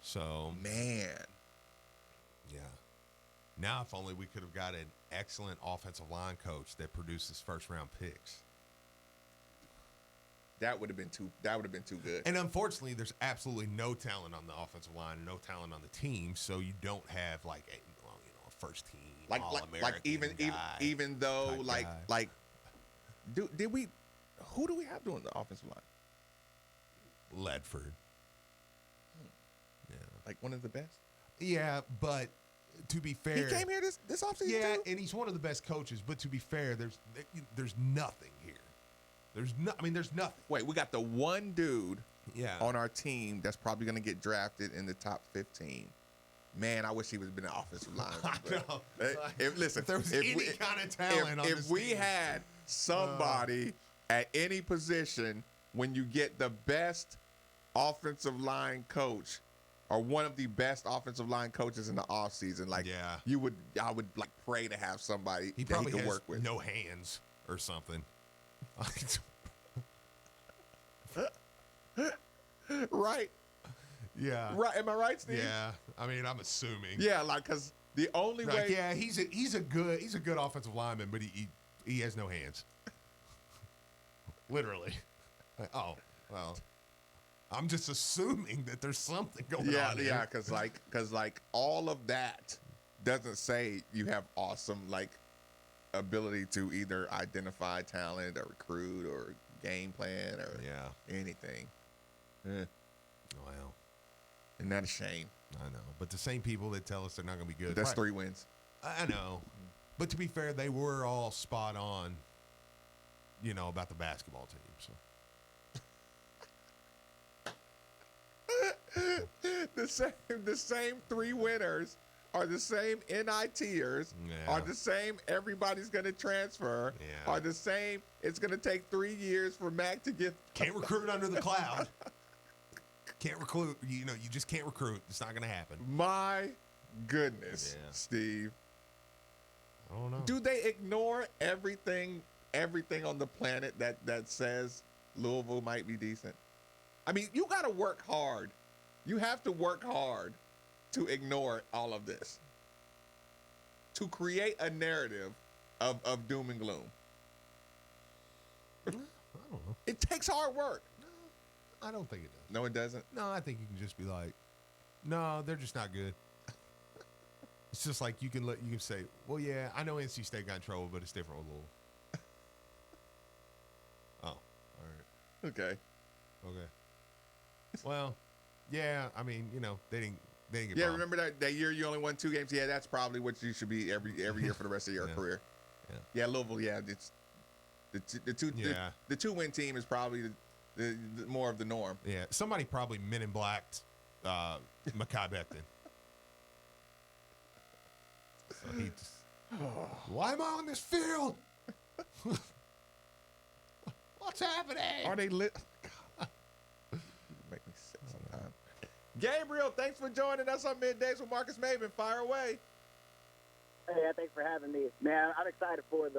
So, Man, yeah. Now, if only we could have got an excellent offensive line coach that produces first-round picks. that would have been too good. And unfortunately, there's absolutely no talent on the offensive line, no talent on the team, so you don't have like a first team like All-American even guy even though type guy. who do we have doing the offensive line? Ledford. Yeah. Like one of the best. Yeah, but to be fair, He came here this offseason yeah, too. and he's one of the best coaches. But to be fair, there's nothing here. There's nothing. Wait, we got the one dude Yeah. on our team that's probably going to get drafted in the top 15. Man, I wish he would have been an offensive lineman. I but- know. Listen, If there was any kind of talent on if this we team. had somebody at any position, when you get the best offensive line coach or one of the best offensive line coaches in the offseason, like Yeah. I would like pray to have somebody He that probably he could has work with. no hands or something. Right? Yeah. Right? Am I right, Steve? Yeah. I mean, I'm assuming. Yeah, like because the only Like, way. yeah, he's a good offensive lineman, but he has no hands. Literally. Like, oh, well. I'm just assuming that there's something going Yeah, on here. yeah, because like all of that doesn't say you have awesome like ability to either identify talent or recruit or game plan or Yeah. anything. Well, Isn't that a shame? I know. But the same people that tell us they're not going to be good. That's Right. 3 wins. I know. But to be fair, they were all spot on, about the basketball team. So. the same 3 winners are the same NITers, Yeah. are the same everybody's going to transfer, Yeah. are the same it's going to take 3 years for Mac to get. Can't recruit under the cloud. Can't recruit. You just can't recruit. It's not going to happen. My goodness, Yeah. Steve. I don't know. Do they ignore everything on the planet that says Louisville might be decent? I mean, you got to work hard. You have to work hard to ignore all of this, to create a narrative of doom and gloom. I don't know. It takes hard work. I don't think it does. No, it doesn't. No, I think you can just be like, no, they're just not good. It's just like you can say, well, yeah, I know NC State got in trouble, but it's different with Louisville. Oh, all right. Okay. Well, yeah, I mean, they didn't get Yeah, bombed. remember that year you only won 2 games? Yeah, that's probably what you should be every year for the rest of your Yeah. career. Yeah, Louisville. Yeah, it's the two. Yeah. The 2-win team is probably the more of the norm. Yeah, somebody probably Men in Blacked Mekhi Becton. So he just, why am I on this field? What's happening? Are they lit? Make me sick sometimes. Gabriel, thanks for joining us on Middays with Marcus Maven. Fire away. Hey, thanks for having me. Man, I'm excited for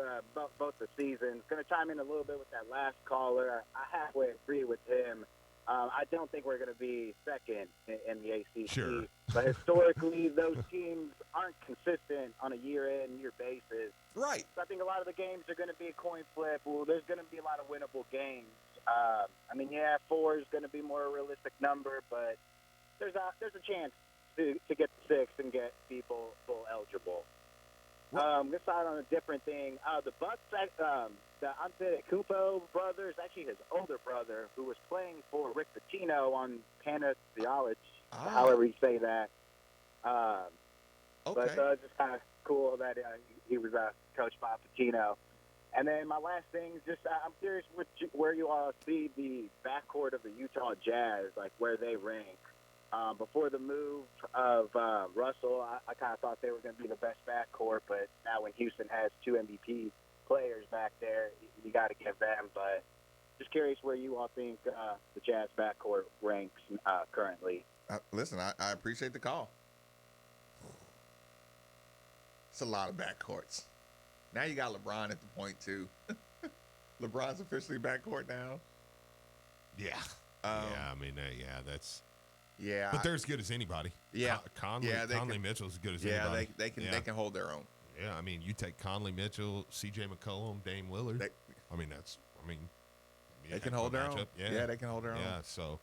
both the seasons. Going to chime in a little bit with that last caller. I halfway agree with him. I don't think we're going to be second in the ACC. Sure. But historically, those teams aren't consistent on a year-in, year basis. Right. So I think a lot of the games are going to be a coin flip. Well, there's going to be a lot of winnable games. I mean, yeah, 4 is going to be more a realistic number, but there's a chance to get to 6 and get people full eligible. This side on a different thing. The Bucks, the Antetokounmpo brothers, actually his older brother, who was playing for Rick Pitino on Panathiology, however you say that. Okay. But it's just kind of cool that he was coached by Pitino. And then my last thing is just I'm curious where you all see the backcourt of the Utah Jazz, like where they rank. Before the move of Russell, I kind of thought they were going to be the best backcourt, but now when Houston has 2 MVP players back there, you got to give them. But just curious where you all think the Jazz backcourt ranks currently. Listen, I appreciate the call. It's a lot of backcourts. Now you got LeBron at the point, too. LeBron's officially backcourt now. Yeah. I mean, that's. Yeah. But they're as good as anybody. Yeah. Conley Mitchell's as good as anybody. Yeah, they can hold their own. Yeah, I mean, you take Conley Mitchell, C.J. McCollum, Dame Lillard. They can hold their own. Yeah. They can hold their own. Yeah, so,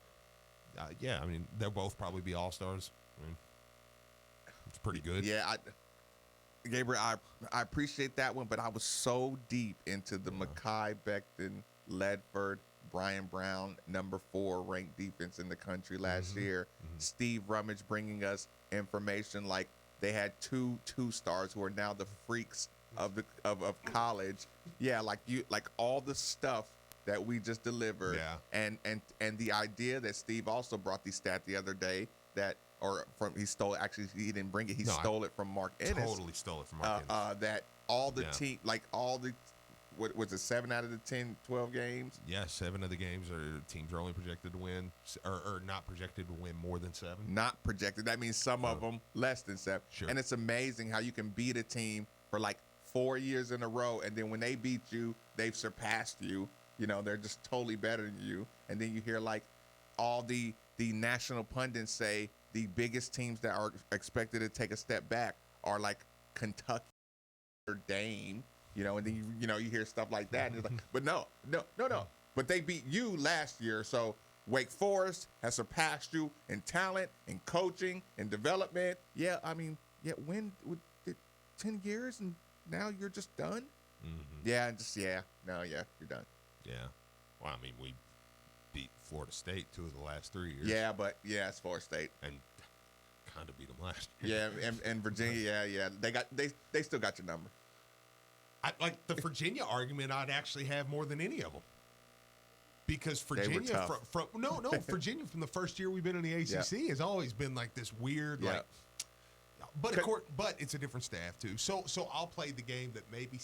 I mean, they'll both probably be all-stars. I mean, it's pretty good. Yeah, Gabriel, I appreciate that one, but I was so deep into the Mekhi Becton, Ledford, Brian Brown, number 4 ranked defense in the country last year. Steve Rummage bringing us information like they had 2 2-stars who are now the freaks of college. Yeah, like all the stuff that we just delivered. Yeah. And the idea that Steve also brought the stat the other day that he didn't bring it. He stole it from Mark Ennis. Totally stole it from Mark Ennis. That all the team, what was it, 7 out of the 10, 12 games? Yeah, 7 of the games teams are only projected to win, or not projected to win more than 7. Not projected. That means some of them less than 7. Sure. And it's amazing how you can beat a team for like 4 years in a row, and then when they beat you, they've surpassed you. You know, they're just totally better than you. And then you hear like all the national pundits say the biggest teams that are expected to take a step back are like Kentucky or Dame. You know, and then you hear stuff like that. And it's like, but no. But they beat you last year, so Wake Forest has surpassed you in talent, in coaching, in development. Yeah, I mean, when with 10 years and now you're just done? Yeah, you're done. Yeah. Well, I mean, we beat Florida State 2 of the last 3 years. Yeah, but it's Florida State. And kind of beat them last year. Yeah, and Virginia, they still got your number. Like the Virginia argument, I'd actually have more than any of them, because Virginia Virginia from the first year we've been in the ACC has always been like this weird But of course, it's a different staff too. So I'll play the game that maybe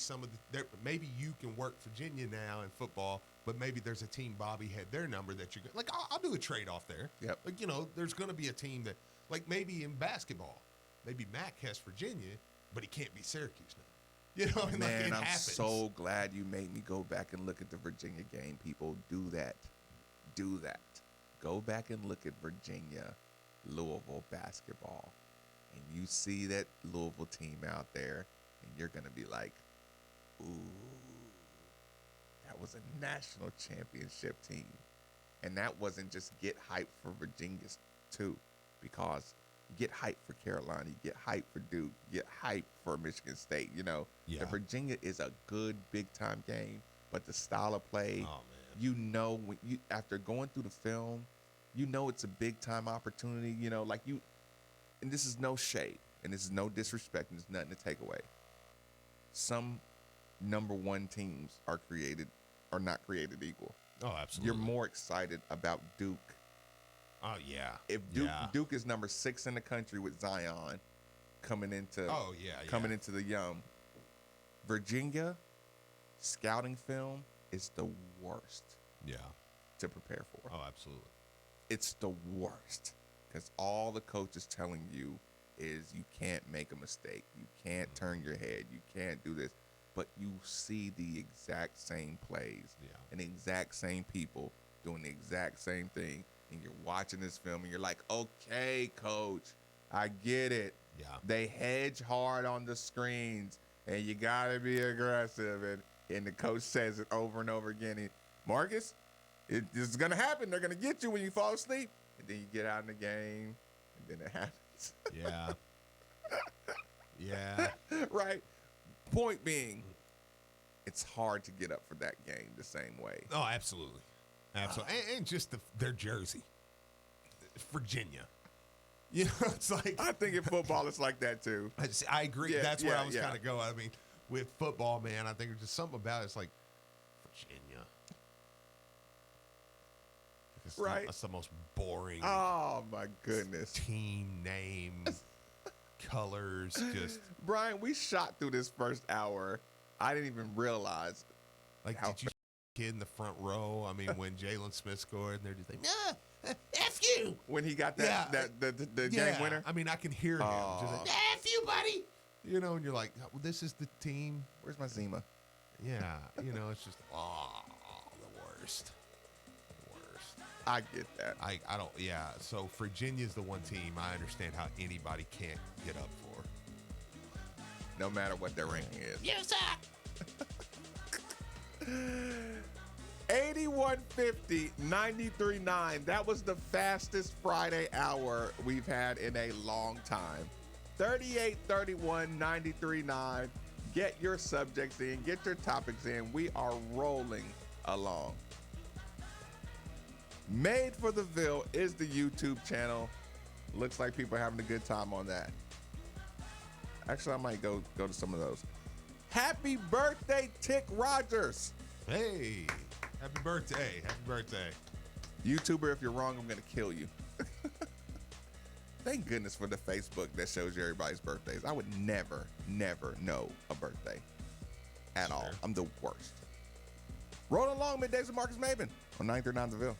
maybe you can work Virginia now in football, but maybe there's a team Bobby had their number that you're like. I'll do a trade off there. Yep. Like there's going to be a team that like maybe in basketball, maybe Mac has Virginia, but he can't be Syracuse now. Man, I'm happens. so glad you made me go back and look at the Virginia game. People, do that. Go back and look at Virginia, Louisville basketball, and you see that Louisville team out there, and you're going to be like, ooh, that was a national championship team. And that wasn't just get hyped for Virginia, too, because you get hyped for Carolina, you get hyped for Duke, you get hyped for Michigan State. The Virginia is a good big-time game, but the style of play, when after going through the film, it's a big-time opportunity, and this is no shade, and this is no disrespect, and there's nothing to take away. Some number one teams are not created equal. Oh, absolutely. You're more excited about Duke. Oh, yeah. If Duke is number 6 in the country with Zion coming into the Virginia scouting film is the worst. Yeah. To prepare for. Oh, absolutely. It's the worst because all the coach is telling you is you can't make a mistake. You can't turn your head. You can't do this. But you see the exact same plays and the exact same people doing the exact same thing. And you're watching this film and you're like, okay, coach, I get it. Yeah. They hedge hard on the screens and you got to be aggressive. And the coach says it over and over again. Marcus, it's going to happen. They're going to get you when you fall asleep. And then you get out in the game and then it happens. Yeah. Yeah. Right. Point being, it's hard to get up for that game the same way. Oh, absolutely. Absolutely. And just their jersey. Virginia. You know, it's like. I think in football it's like that too. I agree. Yeah, That's where I was yeah. kind of going. I mean, with football, man, I think there's just something about it. It's like Virginia. Right. That's the most boring. Oh, my goodness. Team names, colors, just. Brian, we shot through this first hour. I didn't even realize. Like, did you kid in the front row? I mean, when Jalen Smith scored, and they're just like, nah, F you. When he got the game winner? I mean, I can hear him. Just like, F you, buddy. You know, and you're like, well, this is the team. Where's my Zima? Yeah. You know, it's just, the worst. I get that. I don't, yeah. So Virginia's the one team I understand how anybody can't get up for. No matter what their ranking is. You suck. 8150, 93.9. That was the fastest Friday hour we've had in a long time. 3831, 93.9. Get your subjects in, get your topics in. We are rolling along. Made for the Ville is the YouTube channel. Looks like people are having a good time on that. Actually, I might go to some of those. Happy birthday, Tick Rogers. Hey, happy birthday. Happy birthday. YouTuber, if you're wrong, I'm going to kill you. Thank goodness for the Facebook that shows you everybody's birthdays. I would never know a birthday at all. I'm the worst. Rolling along, Middays with Marcus Maven on 939 The Ville.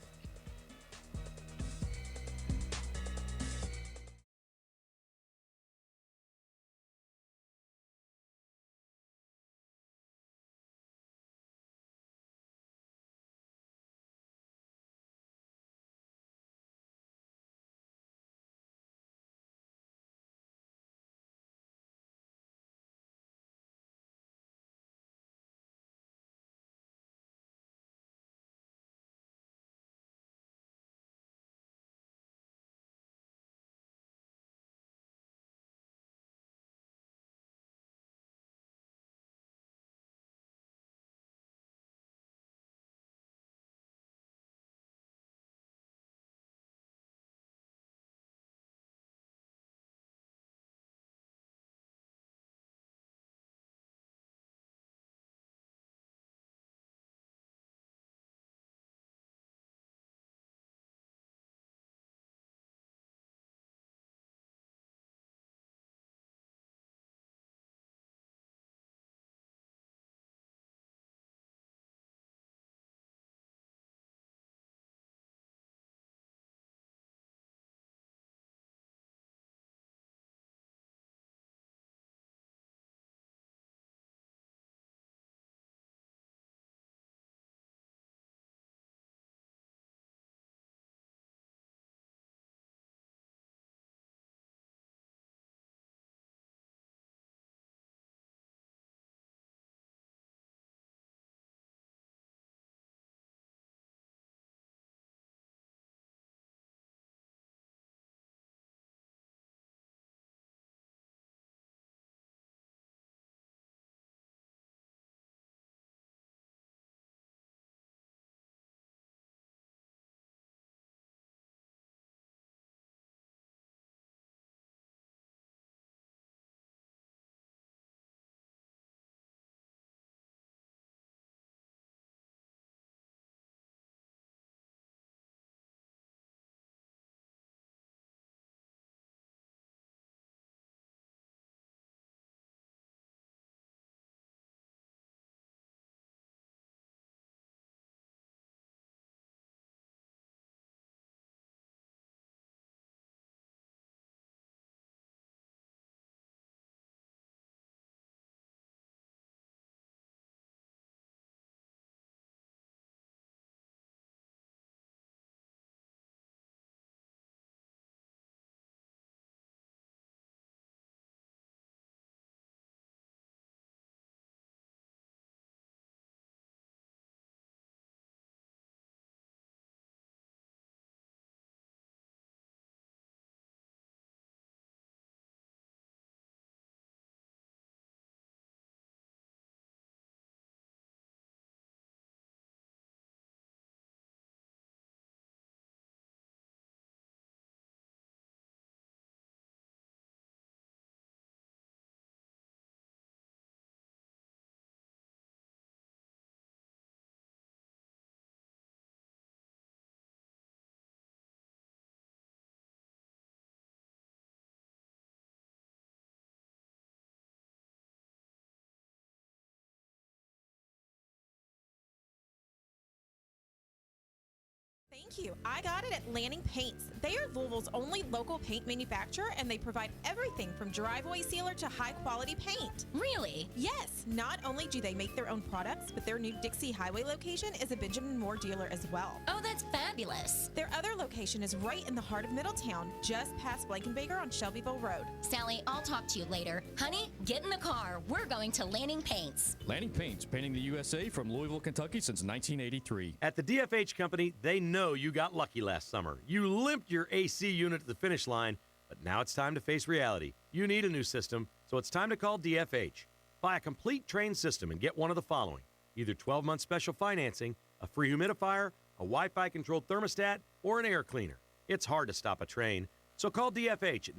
Thank you. I got it at Lanning Paints. They are Louisville's only local paint manufacturer, and they provide everything from driveway sealer to high-quality paint. Really? Yes. Not only do they make their own products, but their new Dixie Highway location is a Benjamin Moore dealer as well. Oh, that's fabulous. Their other location is right in the heart of Middletown, just past Blankenbaker on Shelbyville Road. Sally, I'll talk to you later. Honey, get in the car. We're going to Lanning Paints. Lanning Paints, painting the USA from Louisville, Kentucky since 1983. At the DFH Company, they know you got lucky last summer. You limped your AC unit to the finish line, but now it's time to face reality. You need a new system, so it's time to call DFH. Buy a complete Train system and get one of the following: either 12-month special financing, a free humidifier, a Wi-Fi controlled thermostat, or an air cleaner. It's hard to stop a train, so call DFH at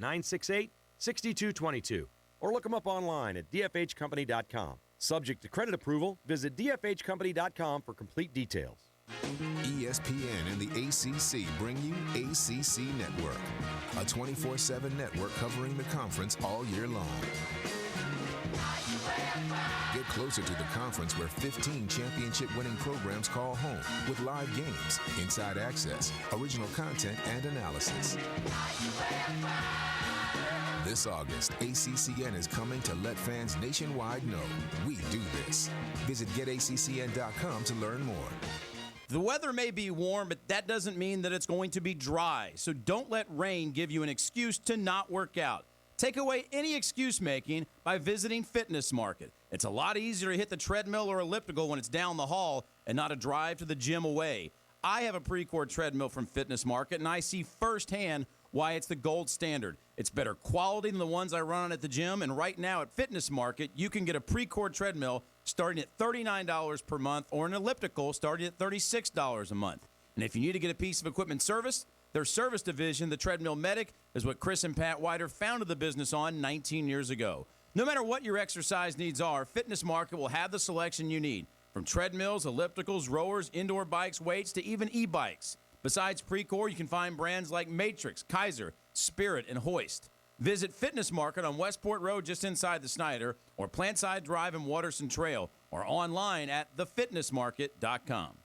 968-6222 or look them up online at dfhcompany.com. Subject to credit approval, visit dfhcompany.com for complete details. ESPN and the ACC bring you ACC Network, a 24/7 network covering the conference all year long. Get closer to the conference where 15 championship-winning programs call home with live games, inside access, original content, and analysis. This August, ACCN is coming to let fans nationwide know we do this. Visit getaccn.com to learn more. The weather may be warm, but that doesn't mean that it's going to be dry. So don't let rain give you an excuse to not work out. Take away any excuse making by visiting Fitness Market. It's a lot easier to hit the treadmill or elliptical when it's down the hall and not a drive to the gym away. I have a Precourt treadmill from Fitness Market, and I see firsthand why it's the gold standard. It's better quality than the ones I run on at the gym, and right now at Fitness Market, you can get a Precourt treadmill starting at $39 per month or an elliptical starting at $36 a month. And if you need to get a piece of equipment serviced, their service division, the Treadmill Medic, is what Chris and Pat Wider founded the business on 19 years ago. No matter what your exercise needs are, Fitness Market will have the selection you need, from treadmills, ellipticals, rowers, indoor bikes, weights, to even e-bikes. Besides Precourt, you can find brands like Matrix, Kaiser, Spirit, and Hoist. Visit Fitness Market on Westport Road just inside the Snyder, or Plantside Drive and Waterson Trail, or online at thefitnessmarket.com.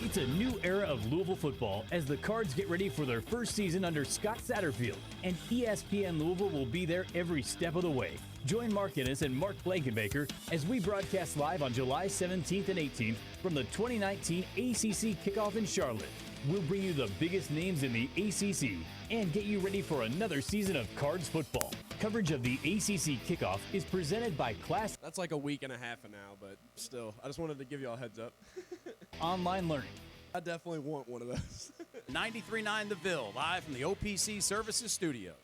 It's a new era of Louisville football as the Cards get ready for their first season under Scott Satterfield, and ESPN Louisville will be there every step of the way. Join Mark Innes and Mark Blankenbaker as we broadcast live on July 17th and 18th from the 2019 ACC kickoff in Charlotte. We'll bring you the biggest names in the ACC and get you ready for another season of Cards football. Coverage of the ACC kickoff is presented by Class. That's like a week and a half from now, but still, I just wanted to give you all a heads up. Online learning. I definitely want one of those. 93.9 The Ville, live from the OPC Services Studio.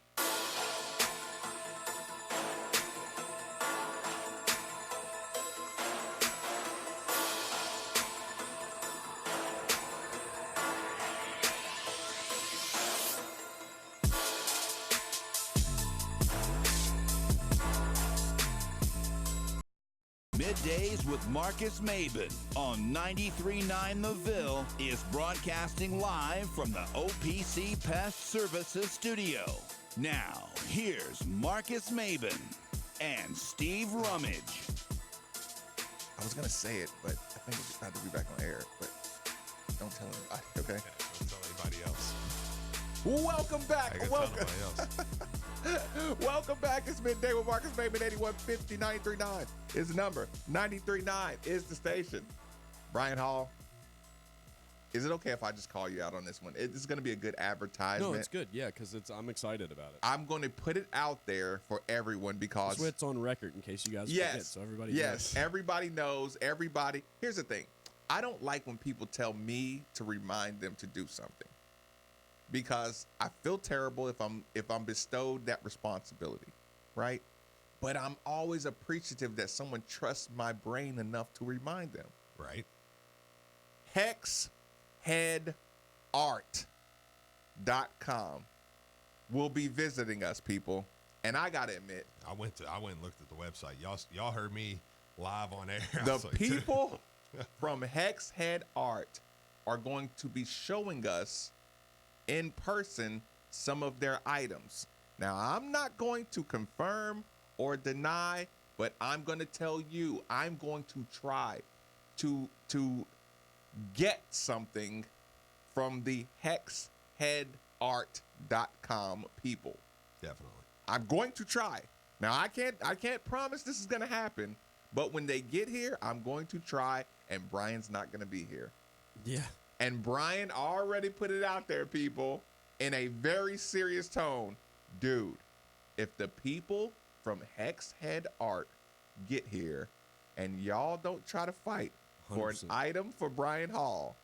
Middays with Marcus Maben on 93.9 The Ville is broadcasting live from the OPC Pest Services Studio. Now, here's Marcus Maben and Steve Rummage. I was going to say it, but I think it's not to be back on air, but don't tell anybody, okay? Yeah, don't tell anybody else. Welcome back. I gotta tell nobody else. Welcome back. It's Midday with Marcus Maben. 8150 939 is the number. 939 is the station. Brian Hall, is it okay if I just call you out on this one? This is going to be a good advertisement. No, it's good. Yeah, because I'm excited about it. I'm going to put it out there for everyone because it's on record in case you guys forget, so everybody knows. Everybody knows. Everybody. Here's the thing. I don't like when people tell me to remind them to do something, because I feel terrible if I'm bestowed that responsibility, right? But I'm always appreciative that someone trusts my brain enough to remind them. Right. HexHeadArt.com will be visiting us, people. And I gotta admit, I went and looked at the website. Y'all heard me live on air. The people from Hex Head Art are going to be showing us in person some of their items. Now, I'm not going to confirm or deny, but I'm going to tell you, I'm going to try to get something from the hexheadart.com people. Definitely. I'm going to try. Now I can't promise this is going to happen, but when they get here, I'm going to try, and Brian's not going to be here. Yeah. And Brian already put it out there, people, in a very serious tone. Dude, if the people from Hex Head Art get here and y'all don't try to fight for an 100%. item for Brian Hall,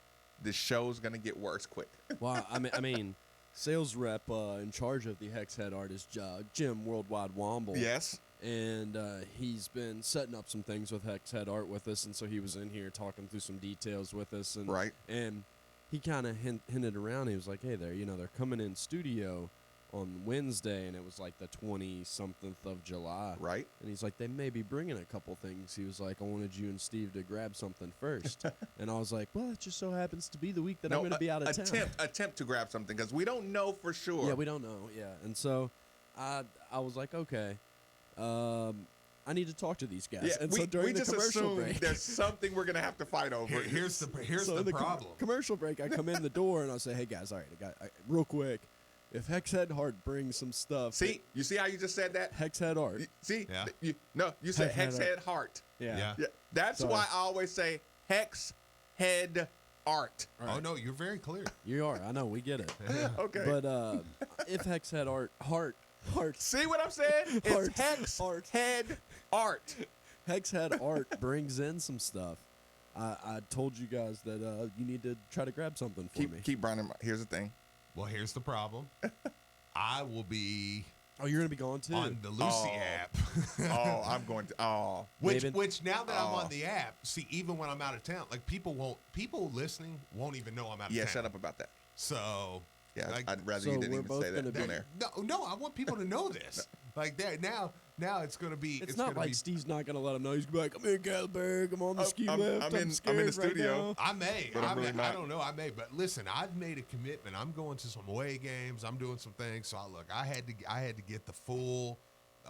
the show's going to get worse quick. Well, I mean, sales rep in charge of the Hex Head Art is Jim Worldwide Womble. Yes. And he's been setting up some things with Hex Head Art with us, and so he was in here talking through some details with us. And, right. And he kind of hinted around. He was like, hey, they're coming in studio on Wednesday, and it was like the 20-something of July. Right. And he's like, they may be bringing a couple things. He was like, I wanted you and Steve to grab something first. And I was like, well, it just so happens to be the week that I'm going to be out of town. Attempt to grab something, because we don't know for sure. Yeah, we don't know. Yeah. And so I was like, okay, I need to talk to these guys. Yeah, and so during the just commercial assume break, there's something we're going to have to fight over. Here's so the problem. Commercial break, I come in the door and I say, hey, guys, all right, real quick, if Hex Head Art brings some stuff. See? You see how you just said that? Hex Head Art. See? Yeah. You said Hex Head Heart. Yeah. That's Sorry. why I always say Hex Head Art. Oh, no, you're very clear. You are. I know. We get it. Okay. But if Hex Head Heart. See what I'm saying? It's Hex Head Art. Hex Head Art brings in some stuff. I told you guys that you need to try to grab something for me. Keep Brian in mind. Here's the thing. Well, here's the problem. I will be. Oh, you're gonna be gone too on the Lucy app. I'm going to. Which now that I'm on the app, see, even when I'm out of town, like people listening won't even know I'm out of town. Yeah, shut up about that. So yeah, like, I'd rather you didn't even say that on there. No, I want people to know this. Like that now it's gonna be. It's not like Steve's not gonna let him know. He's gonna be like, I'm in Galberg. I'm on the ski lift. I'm in scared the studio. Right now. I may. But I'm really not. I don't know. I may. But listen, I've made a commitment. I'm going to some away games. I'm doing some things. So I had to get the full.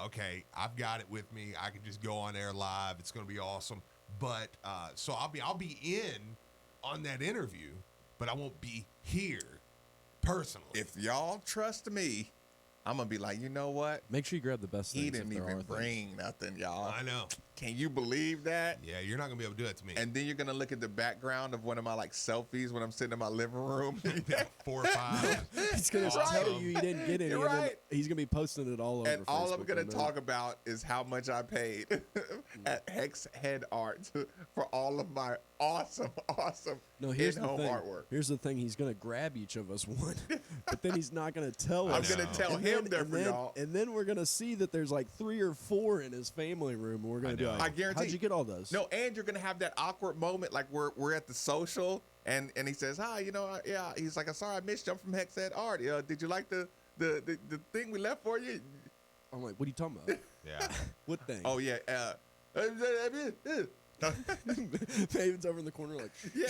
Okay, I've got it with me. I can just go on air live. It's going to be awesome. But so I'll be in on that interview, but I won't be here personally. If y'all trust me, I'm gonna be like, you know what? Make sure you grab the best things. He didn't even bring nothing, y'all. I know. Can you believe that? Yeah, you're not gonna be able to do that to me. And then you're gonna look at the background of one of my like selfies when I'm sitting in my living room. 4 or 5. He's gonna tell you he didn't get any. You're and then right. He's gonna be posting it all over. And all I'm Facebook gonna and then- talk about is how much I paid at Hex Head Art for all of my awesome No, here's the in-home thing. artwork. Here's the thing. He's gonna grab each of us one, but then he's not gonna tell I'm us. gonna tell And him then- there and for then- y'all. And then we're gonna see that there's like 3 or 4 in his family room, and we're gonna be like, I guarantee. how'd you get all those? No, and you're gonna have that awkward moment like we're at the social, and he says, "Hi, yeah." He's like, "I'm sorry, I missed you. I'm from Hex Head Art. Did you like the thing we left for you?" I'm like, what are you talking about? Yeah. What thing? Oh yeah. Faven's over in the corner like, Yeah.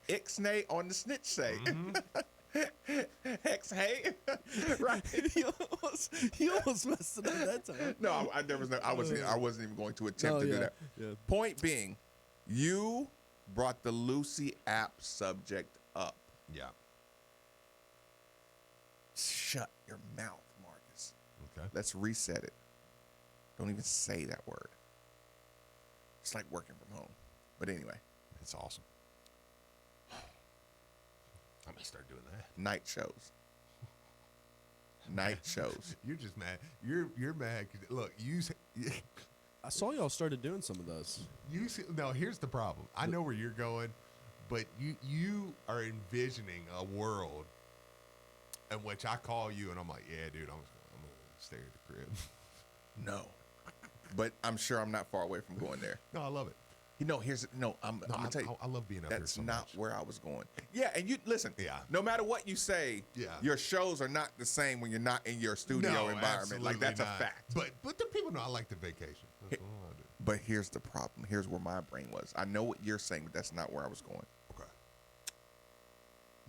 Ixnay on the snitch say. Hex hey. Right. he almost messed it up that time. No, I wasn't even going to attempt to do that. Yeah. Point being, you brought the Lucy app subject up. Yeah. Shut your mouth, Marcus. Okay. Let's reset it. Don't even say that word. It's like working from home. But anyway. It's awesome. I'm gonna start doing that. Night shows. Night shows. You're just mad. You're mad. 'Cause, look, I saw y'all started doing some of those. No, here's the problem. I know where you're going, but you are envisioning a world in which I call you and I'm like, yeah, dude, I'm gonna stay at the crib. No. But I'm sure I'm not far away from going there. No, I love it. I'm gonna tell you. I love being out there That's so not much. where I was going. Yeah, and you listen. Yeah. No matter what you say, your shows are not the same when you're not in your studio environment. Like that's not. a fact. But the people know I like the vacation. That's all I do. But here's the problem. Here's where my brain was. I know what you're saying, but that's not where I was going. Okay.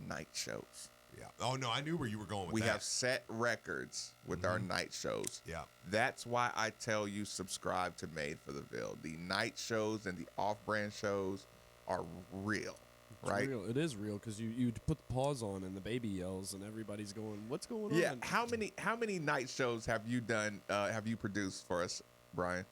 Night shows. Yeah. Oh no, I knew where you were going with We that. have set records with our night shows. Yeah. That's why I tell you subscribe to Made for the Ville. The night shows and the off-brand shows are real. right? Real. It is real because you put the pause on and the baby yells and everybody's going, "What's going Yeah. on?" How many night shows have you done? Have you produced for us, Brian?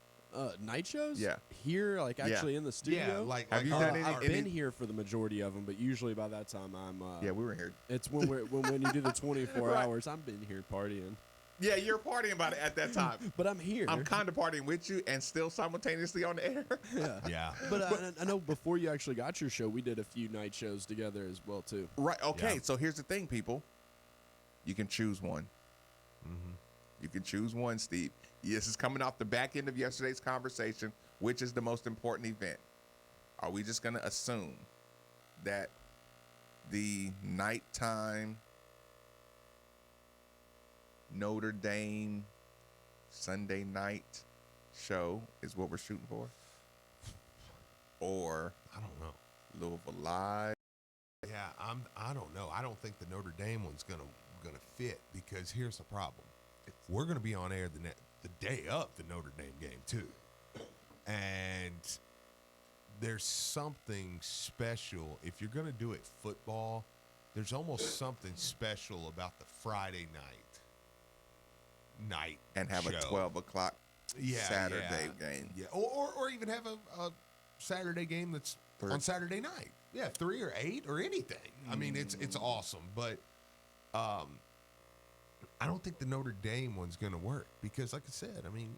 Night shows? Yeah. Here, like Yeah. actually in the studio. Have you done any? I've been here for the majority of them, but usually by that time I'm. Yeah, we were here. It's when when you do the 24 Right. hours. I've been here partying. Yeah, you're partying about it at that time. But I'm here. I'm kind of partying with you and still simultaneously on the air. Yeah. Yeah. But I know before you actually got your show, we did a few night shows together as well too. Right. Okay. Yeah. So here's the thing, people. You can choose one. Mm-hmm. You can choose one, Steve. This is coming off the back end of yesterday's conversation. Which is the most important event? Are we just going to assume that the nighttime Notre Dame Sunday night show is what we're shooting for? Or I don't know. Louisville Live? Yeah, I don't know. I don't think the Notre Dame one's gonna fit because here's the problem. We're gonna be on air the day of the Notre Dame game too, and there's something special if you're gonna do it football. There's almost something special about the Friday night And have show. a 12 o'clock Saturday game. Yeah, or even have a Saturday game that's on Saturday night. Yeah, 3 or 8 or anything. I mean, it's awesome, but I don't think the Notre Dame one's going to work because, like I said, I mean,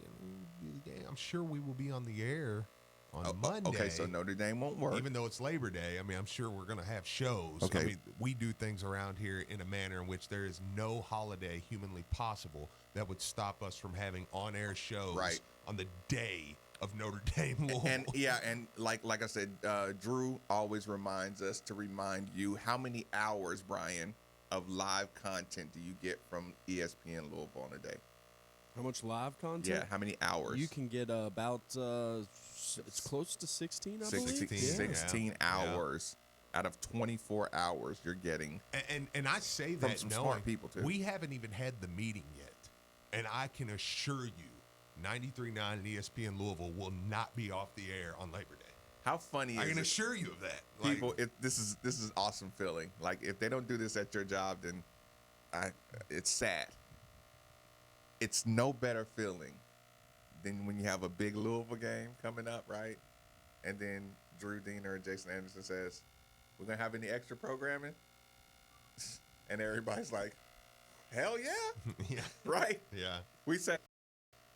I'm sure we will be on the air on Monday. Okay, so Notre Dame won't work. Even though it's Labor Day, I mean, I'm sure we're going to have shows. Okay. I mean, we do things around here in a manner in which there is no holiday humanly possible that would stop us from having on-air shows on the day of Notre Dame. And like I said, Drew always reminds us to remind you how many hours, Brian, of live content do you get from ESPN Louisville on a day? How much live content? Yeah, how many hours? You can get about it's close to 16, I believe. 16 hours out of 24 hours you're getting. And I say from that some knowing smart people too. we haven't even had the meeting yet. And I can assure you 93.9 and ESPN Louisville will not be off the air on Labor Day. How funny I is can it? assure you of that. People, this is awesome feeling. Like if they don't do this at your job, then it's sad. It's no better feeling than when you have a big Louisville game coming up, right? And then Drew Diener or Jason Anderson says, "We're gonna have any extra programming," and everybody's like, "Hell yeah, yeah, right." Yeah. We say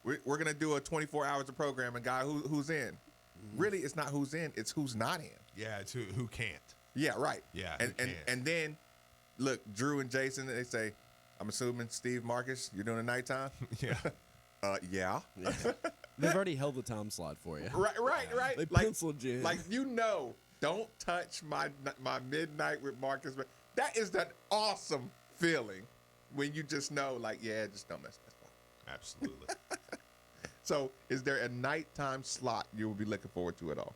we're gonna do a 24 hours of programming. Guy, who's in? Really, it's not who's in; it's who's not in. Yeah, it's who can't. Yeah, right. Yeah, and then look, Drew and Jason, they say, "I'm assuming Steve Marcus, you're doing a nighttime." Yeah. Yeah. They've already held the time slot for you. Right. They like, penciled you in. Like don't touch my midnight with Marcus. But that is that awesome feeling when you just know, like, yeah, just don't mess with that. Absolutely. So, is there a nighttime slot you will be looking forward to at all?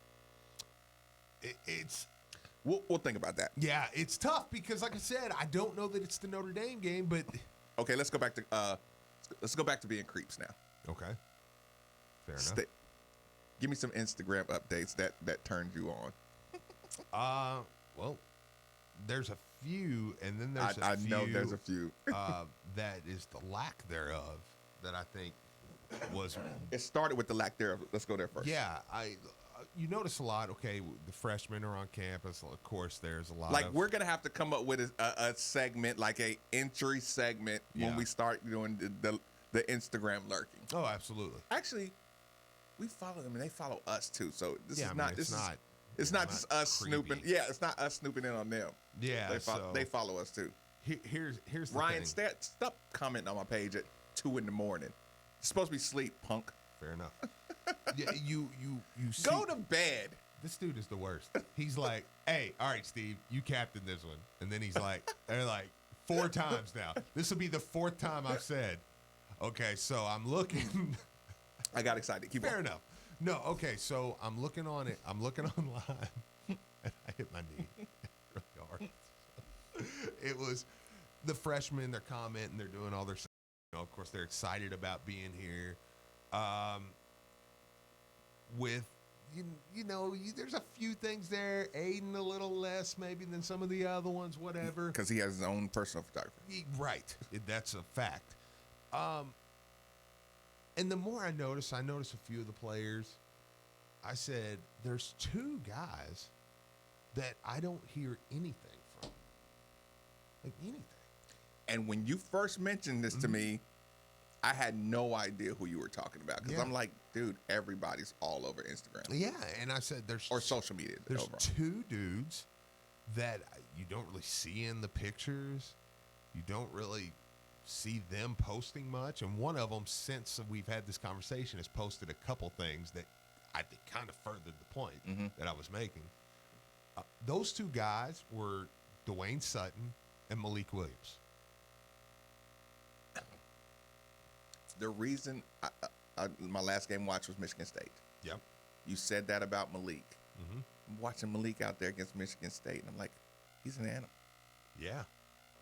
It's. We'll think about that. Yeah, it's tough because, like I said, I don't know that it's the Notre Dame game, but okay, let's go back to being creeps now. Okay, fair enough. Give me some Instagram updates that turned you on. Well, there's a few, and then there's I know there's a few. That is the lack thereof that I think was. It started with the lack thereof. Let's go there first. Yeah, you notice a lot. Okay, the freshmen are on campus. Of course, there's a lot. Like we're gonna have to come up with a segment, like a entry segment, when we start doing the Instagram lurking. Oh, absolutely. Actually, we follow them and they follow us too. So this is I mean, not. It's not just us creepy. snooping. Yeah, it's not us snooping in on them. Yeah, they follow us too. Here's the Ryan, thing. stop commenting on my page at 2 a.m. You're supposed to be asleep, punk. Fair enough. Yeah, you see, go to bed. This dude is the worst. He's like, "Hey, all right, Steve, you captain this one," and then he's like, "They're like 4 times now. This will be the 4th time I've said." Okay, so I'm looking. I got excited. Keep Fair on. enough. No, okay, so I'm looking on it. I'm looking online, and I hit my knee really hard. It was the freshmen. They're commenting. They're doing all their. Of course, they're excited about being here. With there's a few things there. Aiden a little less maybe than some of the other ones, whatever. Because he has his own personal photographer. Right. That's a fact. And the more I notice a few of the players. I said, there's two guys that I don't hear anything from. Like anything. And when you first mentioned this to me, I had no idea who you were talking about. Because I'm like, dude, everybody's all over Instagram. Yeah, and I said or social media. There's overall. two dudes that you don't really see in the pictures. You don't really see them posting much. And one of them, since we've had this conversation, has posted a couple things that I think kind of furthered the point that I was making. Those two guys were Dwayne Sutton and Malik Williams. The reason my last game watch was Michigan State. Yep. You said that about Malik. I'm watching Malik out there against Michigan State, and I'm like, he's an animal. Yeah.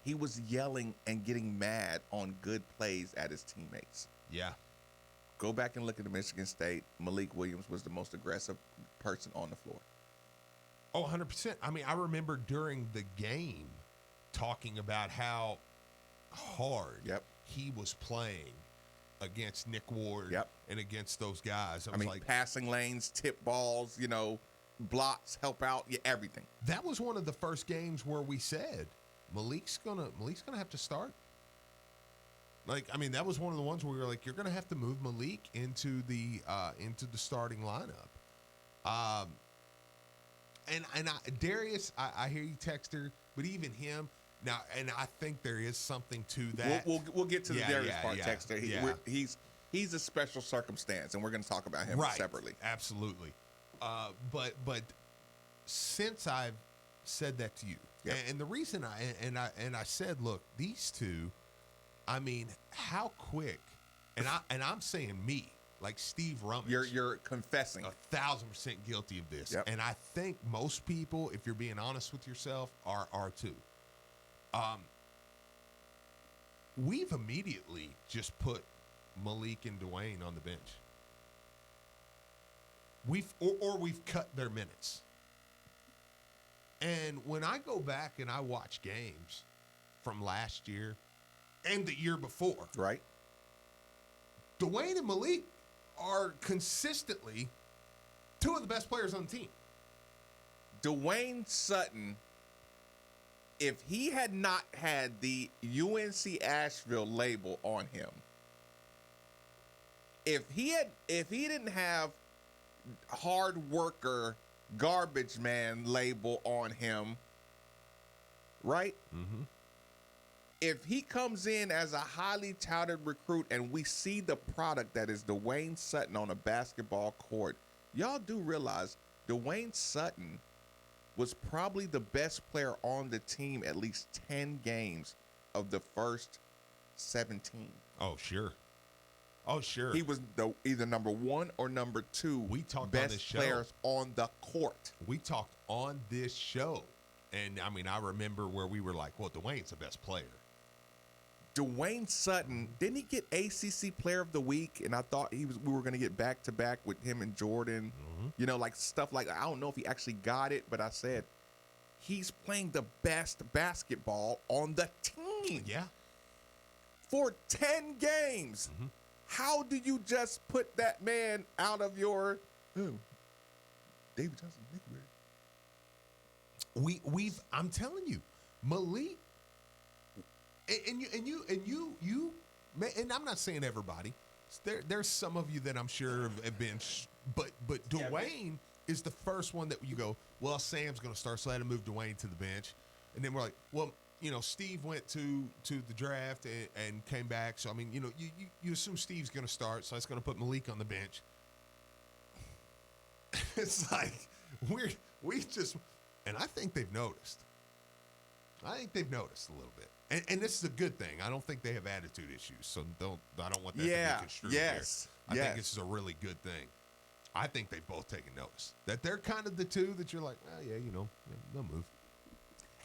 He was yelling and getting mad on good plays at his teammates. Yeah. Go back and look at the Michigan State. Malik Williams was the most aggressive person on the floor. Oh, 100%. I mean, I remember during the game talking about how hard he was playing against Nick Ward and against those guys. I mean, like, passing lanes, tip balls, blocks, help out, everything. That was one of the first games where we said Malik's gonna have to start. Like, I mean, that was one of the ones where we were like, you're gonna have to move Malik into the starting lineup. Darius, I hear you text her, but even him now, and I think there is something to that. We'll get to the Darius part, Texter. He's a special circumstance, and we're going to talk about him separately. Absolutely. But since I've said that to you, and the reason I said, look, these two, I mean, how quick, and I'm saying me. Like Steve Rummage. You're confessing. 1,000% guilty of this. Yep. And I think most people, if you're being honest with yourself, are too. We've immediately just put Malik and Dwayne on the bench. We've cut their minutes. And when I go back and I watch games from last year and the year before, right? Dwayne and Malik are consistently two of the best players on the team. Dwayne Sutton, if he had not had the UNC Asheville label on him, if he didn't have hard worker, garbage man label on him, right? Mm-hmm. If he comes in as a highly touted recruit and we see the product that is Dwayne Sutton on a basketball court, y'all do realize Dwayne Sutton was probably the best player on the team at least 10 games of the first 17. Oh, sure. Oh, sure. He was either number one or number two best players on the court. We talked on this show. And, I mean, I remember where we were like, well, Dwayne's the best player. Dwayne Sutton, didn't he get ACC Player of the Week? And I thought we were going to get back-to-back with him and Jordan. Mm-hmm. Like stuff like that. I don't know if he actually got it, but I said he's playing the best basketball on the team. Yeah. For 10 games. Mm-hmm. How do you just put that man out of your David Johnson, Nick Weird? I'm telling you, Malik. And you, and I'm not saying everybody. There's some of you that I'm sure have been, but Dwayne is the first one that you go, well, Sam's going to start, so I had to move Dwayne to the bench, and then we're like, well, Steve went to the draft and came back, so I mean, you assume Steve's going to start, so that's going to put Malik on the bench. It's like we just, and I think they've noticed. I think they've noticed a little bit. And this is a good thing. I don't think they have attitude issues, so I don't want that to be construed here. I think this is a really good thing. I think they've both taken notice. That they're kind of the two that you're like, oh, yeah, they'll move.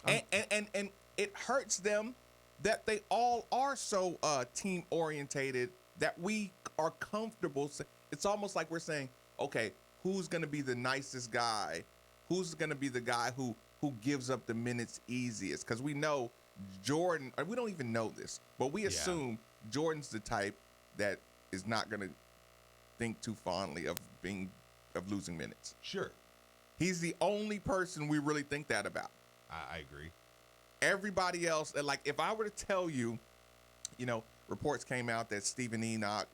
And it hurts them that they all are so team-orientated that we are comfortable. It's almost like we're saying, okay, who's going to be the nicest guy, who's going to be the guy who gives up the minutes easiest. Because we know Jordan, or we don't even know this, but we assume Jordan's the type that is not going to think too fondly of losing minutes. Sure. He's the only person we really think that about. I agree. Everybody else, like if I were to tell you, reports came out that Steven Enoch,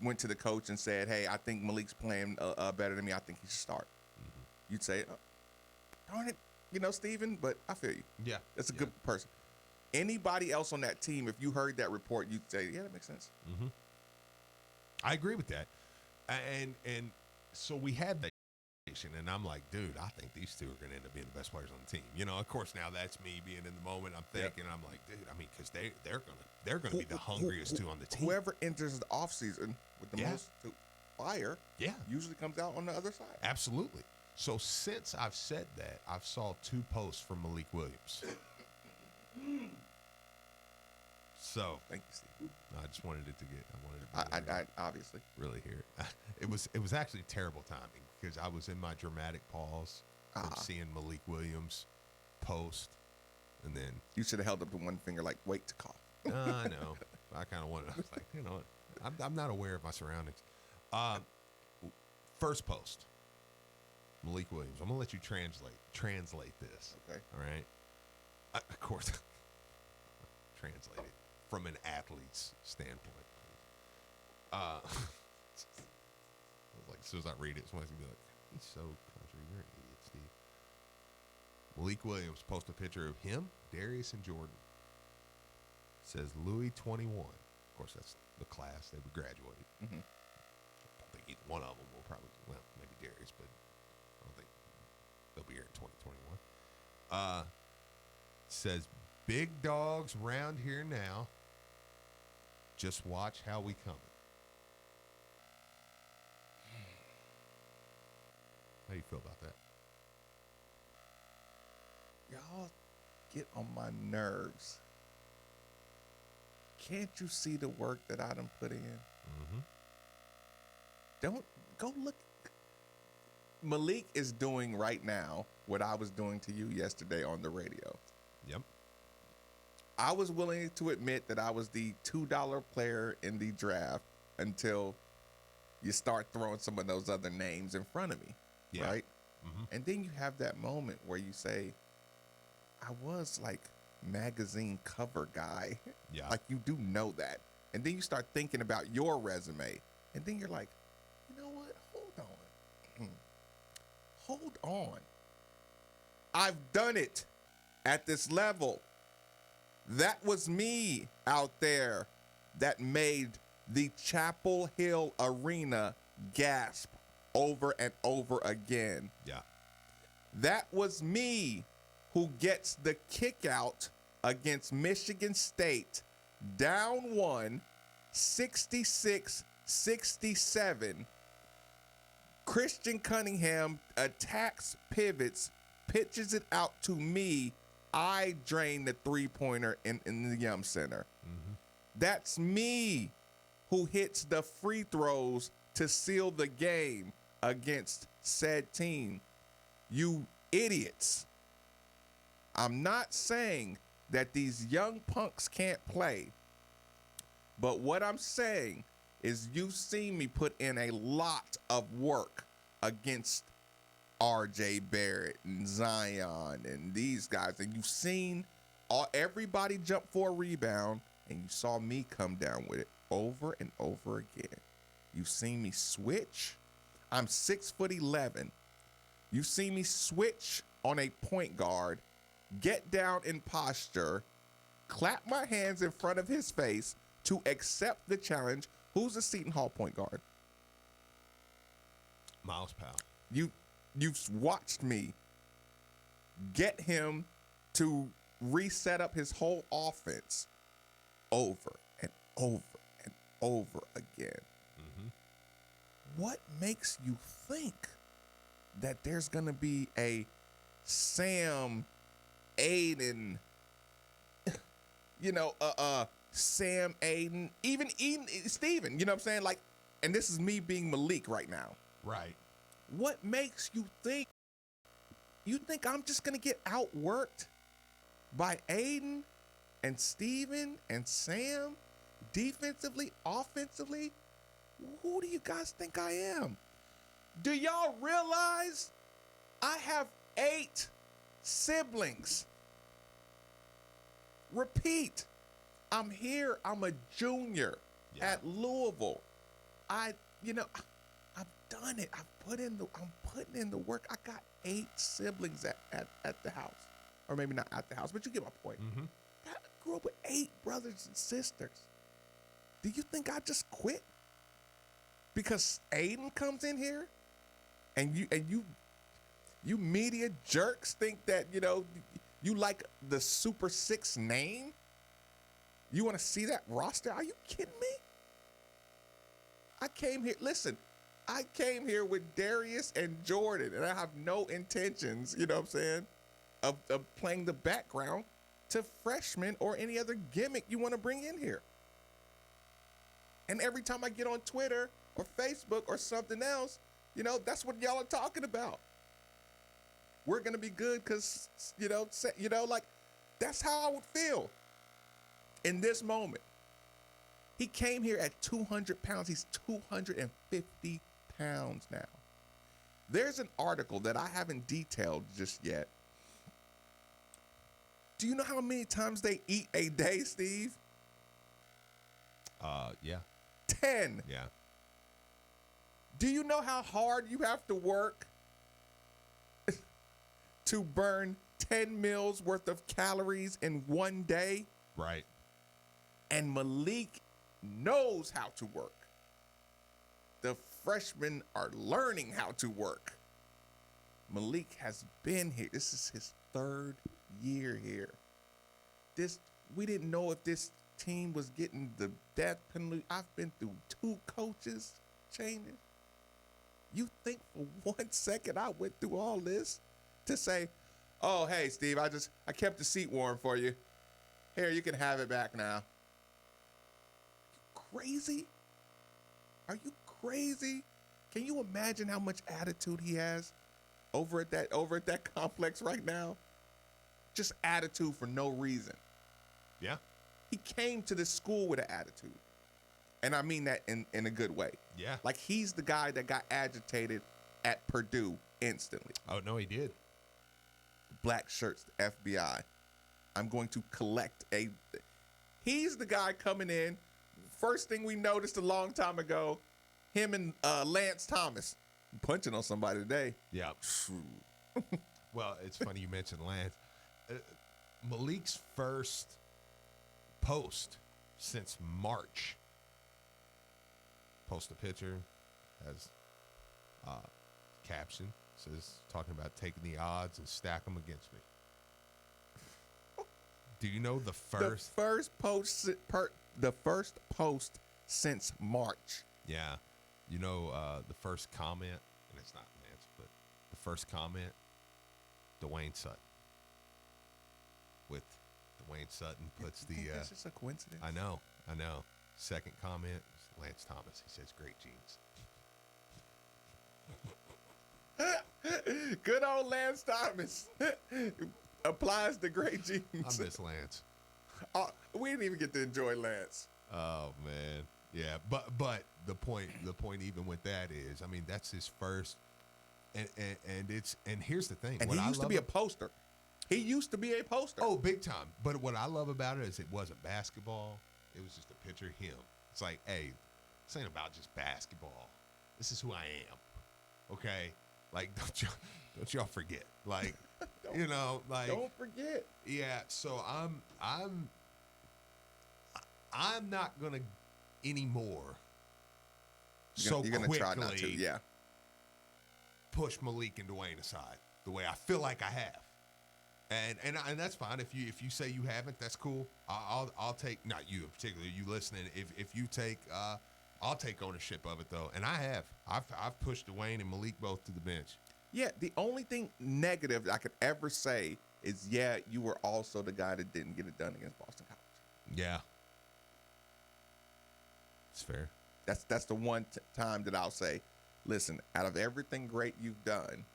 went to the coach and said, hey, I think Malik's playing better than me. I think he should start. Mm-hmm. You'd say, oh, darn it, Steven, but I feel you. Yeah. That's a good person. Anybody else on that team, if you heard that report, you'd say, yeah, that makes sense. Mm-hmm. I agree with that. And so we had that. And I'm like, dude, I think these two are going to end up being the best players on the team. Of course, now that's me being in the moment. I'm thinking, I'm like, dude, I mean, because they're going to be the hungriest two on the team. Whoever enters the offseason with the most fire, usually comes out on the other side. Absolutely. So since I've said that, I've saw 2 posts from Malik Williams. So thank you, Steve. I just wanted it to get. I obviously really hear it. It was actually terrible timing because I was in my dramatic pause from seeing Malik Williams post, and then you should have held up the one finger like wait to cough. I know. I kind of wanted. I was like, I'm not aware of my surroundings. First post, Malik Williams. I'm gonna let you translate this. Okay. All right. Of course, translate it from an athlete's standpoint. Like as soon as I read it, someone's gonna be like, "He's so country, you're an idiot, Steve." Malik Williams posted a picture of him, Darius, and Jordan. Says Louis 21. Of course, that's the class they would graduate. Mm-hmm. I don't think either one of them will probably. Well, maybe Darius, but I don't think they'll be here in 2021. Says big dogs round here now. Just watch how we coming. How do you feel about that? Y'all get on my nerves. Can't you see the work that I done put in? Mm-hmm. Don't go look. Malik is doing right now what I was doing to you yesterday on the radio. Yep. I was willing to admit that I was the $2 player in the draft until you start throwing some of those other names in front of me, right? Mm-hmm. And then you have that moment where you say, I was like magazine cover guy. Yeah. Like you do know that. And then you start thinking about your resume. And then you're like, you know what? Hold on. I've done it at this level. That was me out there that made the Chapel Hill Arena gasp over and over again. Yeah. That was me who gets the kick out against Michigan State, down 1, 66-67. Christian Cunningham attacks, pivots, pitches it out to me. I drain the three-pointer in the Yum Center. Mm-hmm. That's me who hits the free throws to seal the game against said team. You idiots. I'm not saying that these young punks can't play, but what I'm saying is you've seen me put in a lot of work against RJ Barrett and Zion and these guys, and you've seen everybody jump for a rebound, and you saw me come down with it over and over again. You've seen me switch. I'm 6'11". You've seen me switch on a point guard, get down in posture, clap my hands in front of his face to accept the challenge. Who's the Seton Hall point guard? Miles Powell. You've watched me get him to reset up his whole offense over and over and over again. Mm-hmm. What makes you think that there's going to be a Sam, Aiden, Sam, Aiden, even Steven, you know what I'm saying? Like, and this is me being Malik right now. Right. What makes you think? You think I'm just going to get outworked by Aiden and Steven and Sam defensively, offensively? Who do you guys think I am? Do y'all realize I have 8 siblings? Repeat. I'm here. I'm a junior at Louisville. I've done it. I'm putting in the work. I got 8 siblings at the house. Or maybe not at the house, but you get my point. Mm-hmm. I grew up with 8 brothers and sisters. Do you think I just quit? Because Aiden comes in here and you media jerks think that, you like the Super 6 name? You want to see that roster? Are you kidding me? I came here with Darius and Jordan, and I have no intentions, of playing the background to freshmen or any other gimmick you want to bring in here. And every time I get on Twitter or Facebook or something else, that's what y'all are talking about. We're going to be good because, that's how I would feel in this moment. He came here at 200 pounds. He's 250 pounds now. There's an article that I haven't detailed just yet. Do you know how many times they eat a day, Steve? Yeah. 10. Yeah. Do you know how hard you have to work to burn 10 meals worth of calories in one day? Right. And Malik knows how to work. The freshmen are learning how to work. Malik has been here. This is his 3rd year here. We didn't know if this team was getting the death penalty. I've been through 2 coaches changes. You think for 1 second I went through all this to say, oh, hey, Steve, I kept the seat warm for you. Here, you can have it back now. You crazy? Are you crazy? Can you imagine how much attitude he has over at that complex right now? Just attitude for no reason. Yeah. He came to this school with an attitude. And I mean that in a good way. Yeah. Like he's the guy that got agitated at Purdue instantly. Oh, no, he did. Black shirts, the FBI. I'm going to collect he's the guy coming in. First thing we noticed a long time ago, him and Lance Thomas punching on somebody today. Yeah. Well, it's funny you mentioned Lance. Malik's first post since March. Post a picture, has caption, says talking about taking the odds and stack them against me. Do you know the first post since March? Yeah. You know the first comment, and it's not Lance, but the first comment, Dwayne Sutton. With Dwayne Sutton puts the that's just a coincidence. I know. Second comment is Lance Thomas. He says great genes. Good old Lance Thomas applies the great genes. I miss Lance. We didn't even get to enjoy Lance. Oh man, yeah. But the point even with that is, I mean, that's his first, and here's the thing. And he used to be a poster. He used to be a poster. Oh, big time. But what I love about it is it wasn't basketball. It was just a picture of him. It's like, hey, this ain't about just basketball. This is who I am. Okay? Like, don't y'all forget. Like, don't forget. Yeah. So I'm not gonna anymore. You're gonna quickly try not to, yeah. Push Malik and Dwayne aside the way I feel like I have. And that's fine. If you say you haven't, that's cool. I'll take, not you in particular, you listening. If you take, I'll take ownership of it though. And I have. I've pushed Dwayne and Malik both to the bench. Yeah. The only thing negative I could ever say is, yeah, you were also the guy that didn't get it done against Boston College. Yeah. It's fair. That's the one time that I'll say, listen, out of everything great you've done,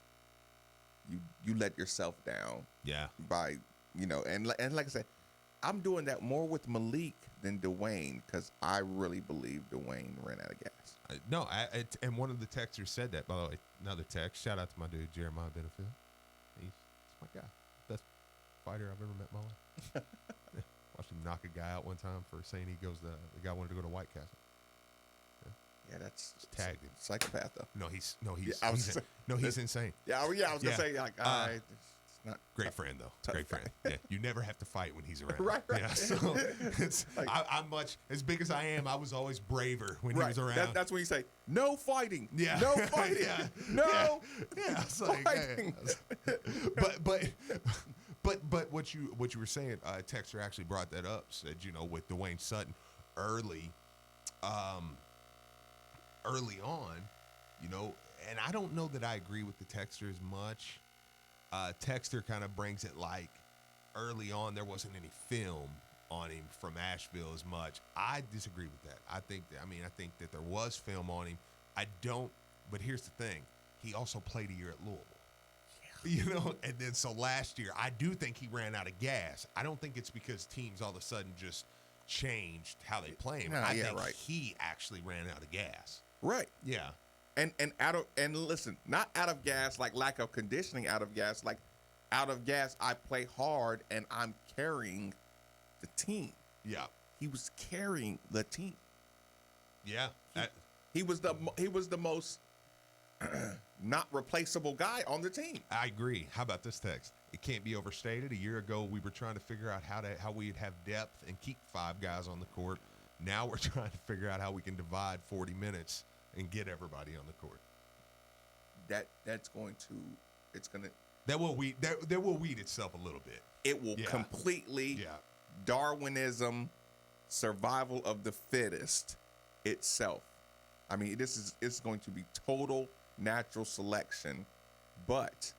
you let yourself down. Yeah. By, and like I said, I'm doing that more with Malik than Dwayne because I really believe Dwayne ran out of gas. And one of the texters said that, by the way. Another text. Shout out to my dude, Jeremiah Benefield. He's my guy. Best fighter I've ever met in my life. Yeah. Watched him knock a guy out one time for saying the guy wanted to go to White Castle. Yeah, that's tagged him. Psychopath though. He's insane. Yeah, I was gonna say like, it's not great friend though. Tough Great friend. Yeah, you never have to fight when he's around. Right. Yeah, so it's I'm much as big as I am. I was always braver when he was around. That's when you say no fighting. Yeah, no fighting. No fighting. But But what you were saying, Texter actually brought that up. Said with Dwayne Sutton early on, and I don't know that I agree with the Texter as much. Texter kind of brings it like early on there wasn't any film on him from Asheville as much. I disagree with that. I think that there was film on him. I don't. But here's the thing: he also played a year at Louisville. And then so last year, I do think he ran out of gas. I don't think it's because teams all of a sudden just changed how they play him. I think he actually ran out of gas. Right. Yeah. And listen, not out of gas like lack of conditioning, out of gas like out of gas. I play hard and I'm carrying the team. Yeah. He was carrying the team. Yeah. He was the most not replaceable guy on the team. I agree. How about this text? It can't be overstated. A year ago, we were trying to figure out how we'd have depth and keep 5 guys on the court. Now we're trying to figure out how we can divide 40 minutes and get everybody on the court. That will weed itself a little bit. It will completely Darwinism, survival of the fittest itself. I mean, it's going to be total natural selection, but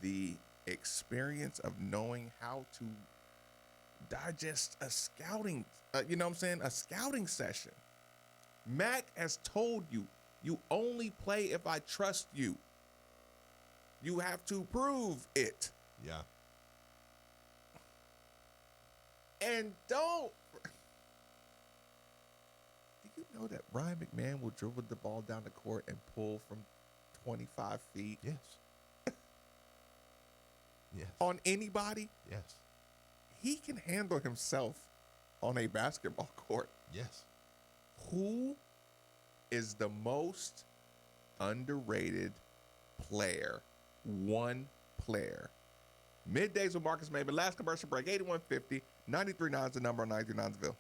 the experience of knowing how to digest a scouting, a scouting session. Mac has told you, you only play if I trust you. You have to prove it. Yeah. And don't. Do you know that Ryan McMahon will dribble the ball down the court and pull from 25 feet? Yes. Yes. On anybody? Yes. He can handle himself on a basketball court. Yes. Who is the most underrated player? One player. Middays with Marcus Maben. Last commercial break, 8150. 93.9 is the number on 93.9's Ville.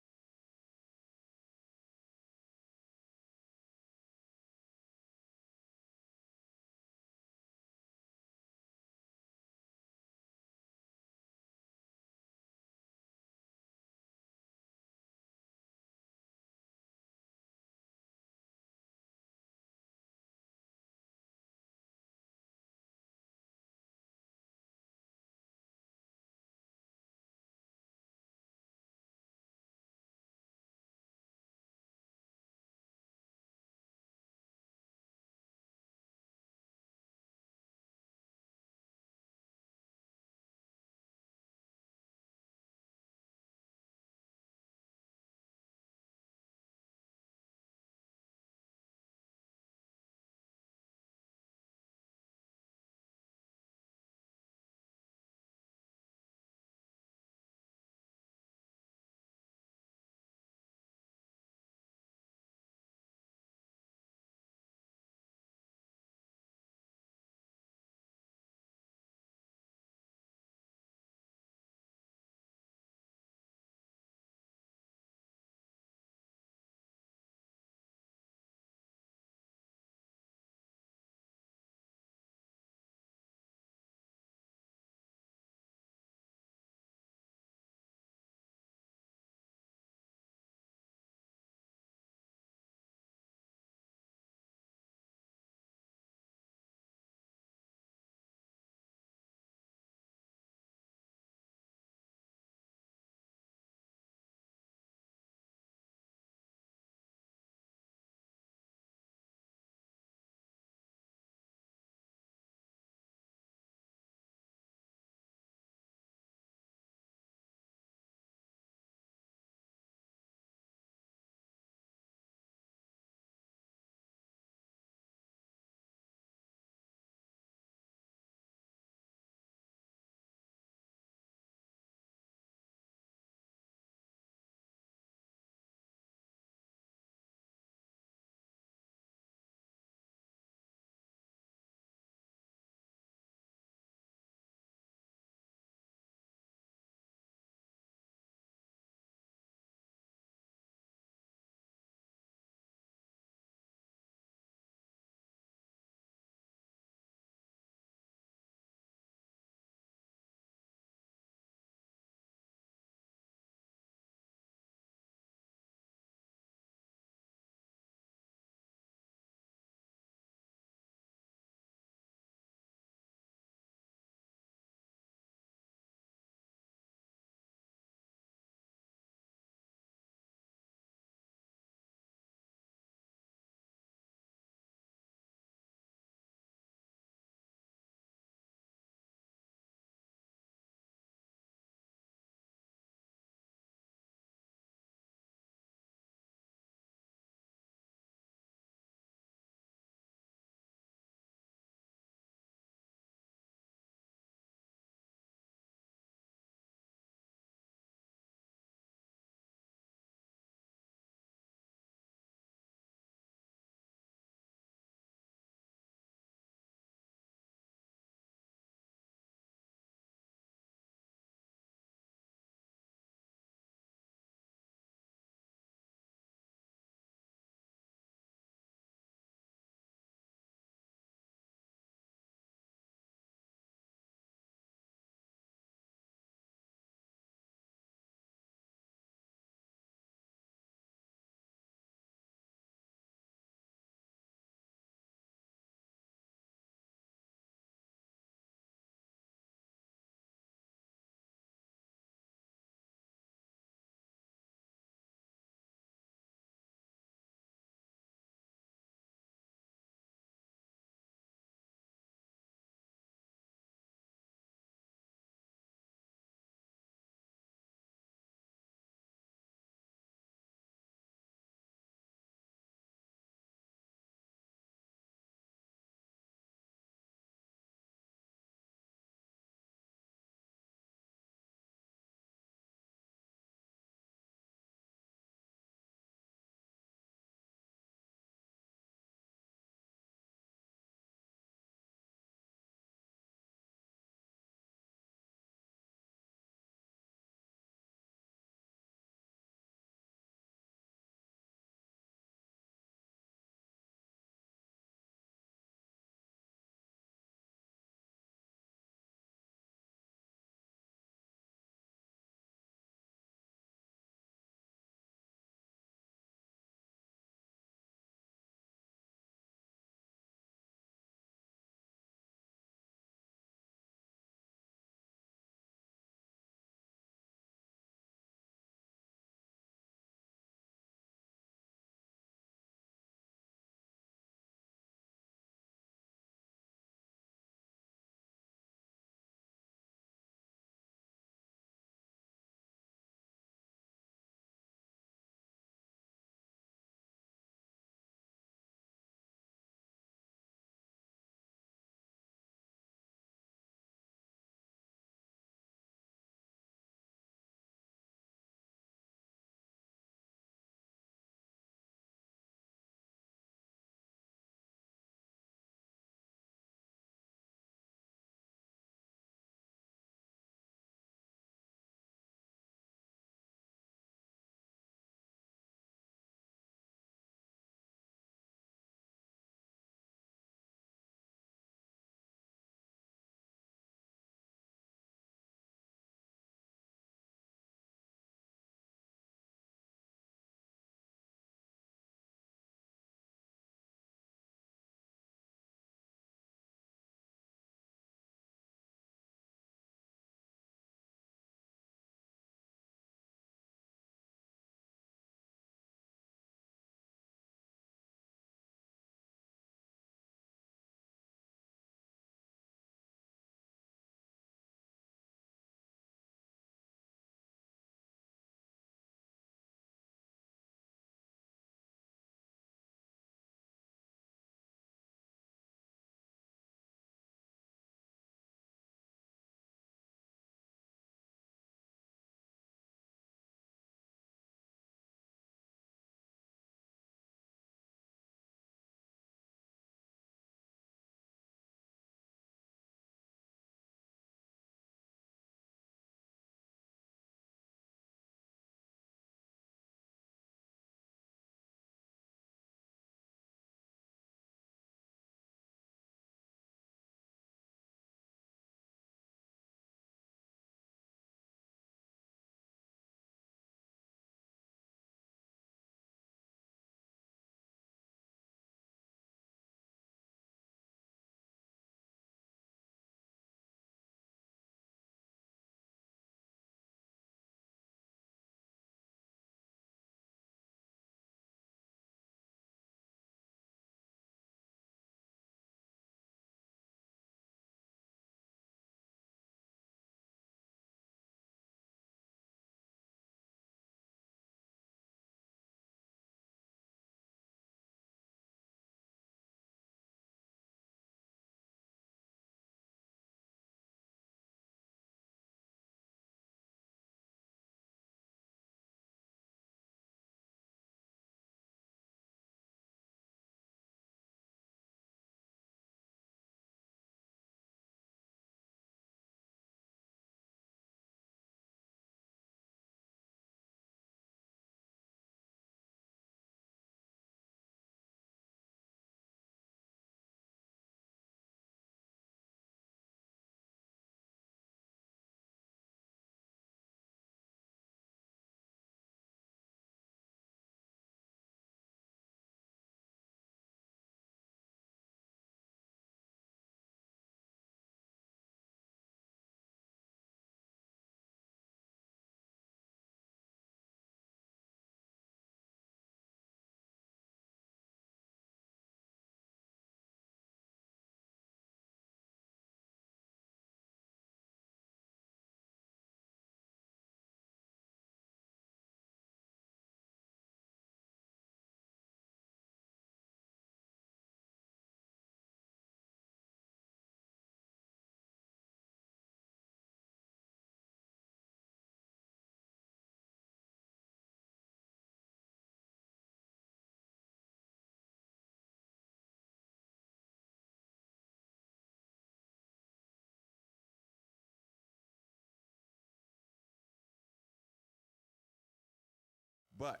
But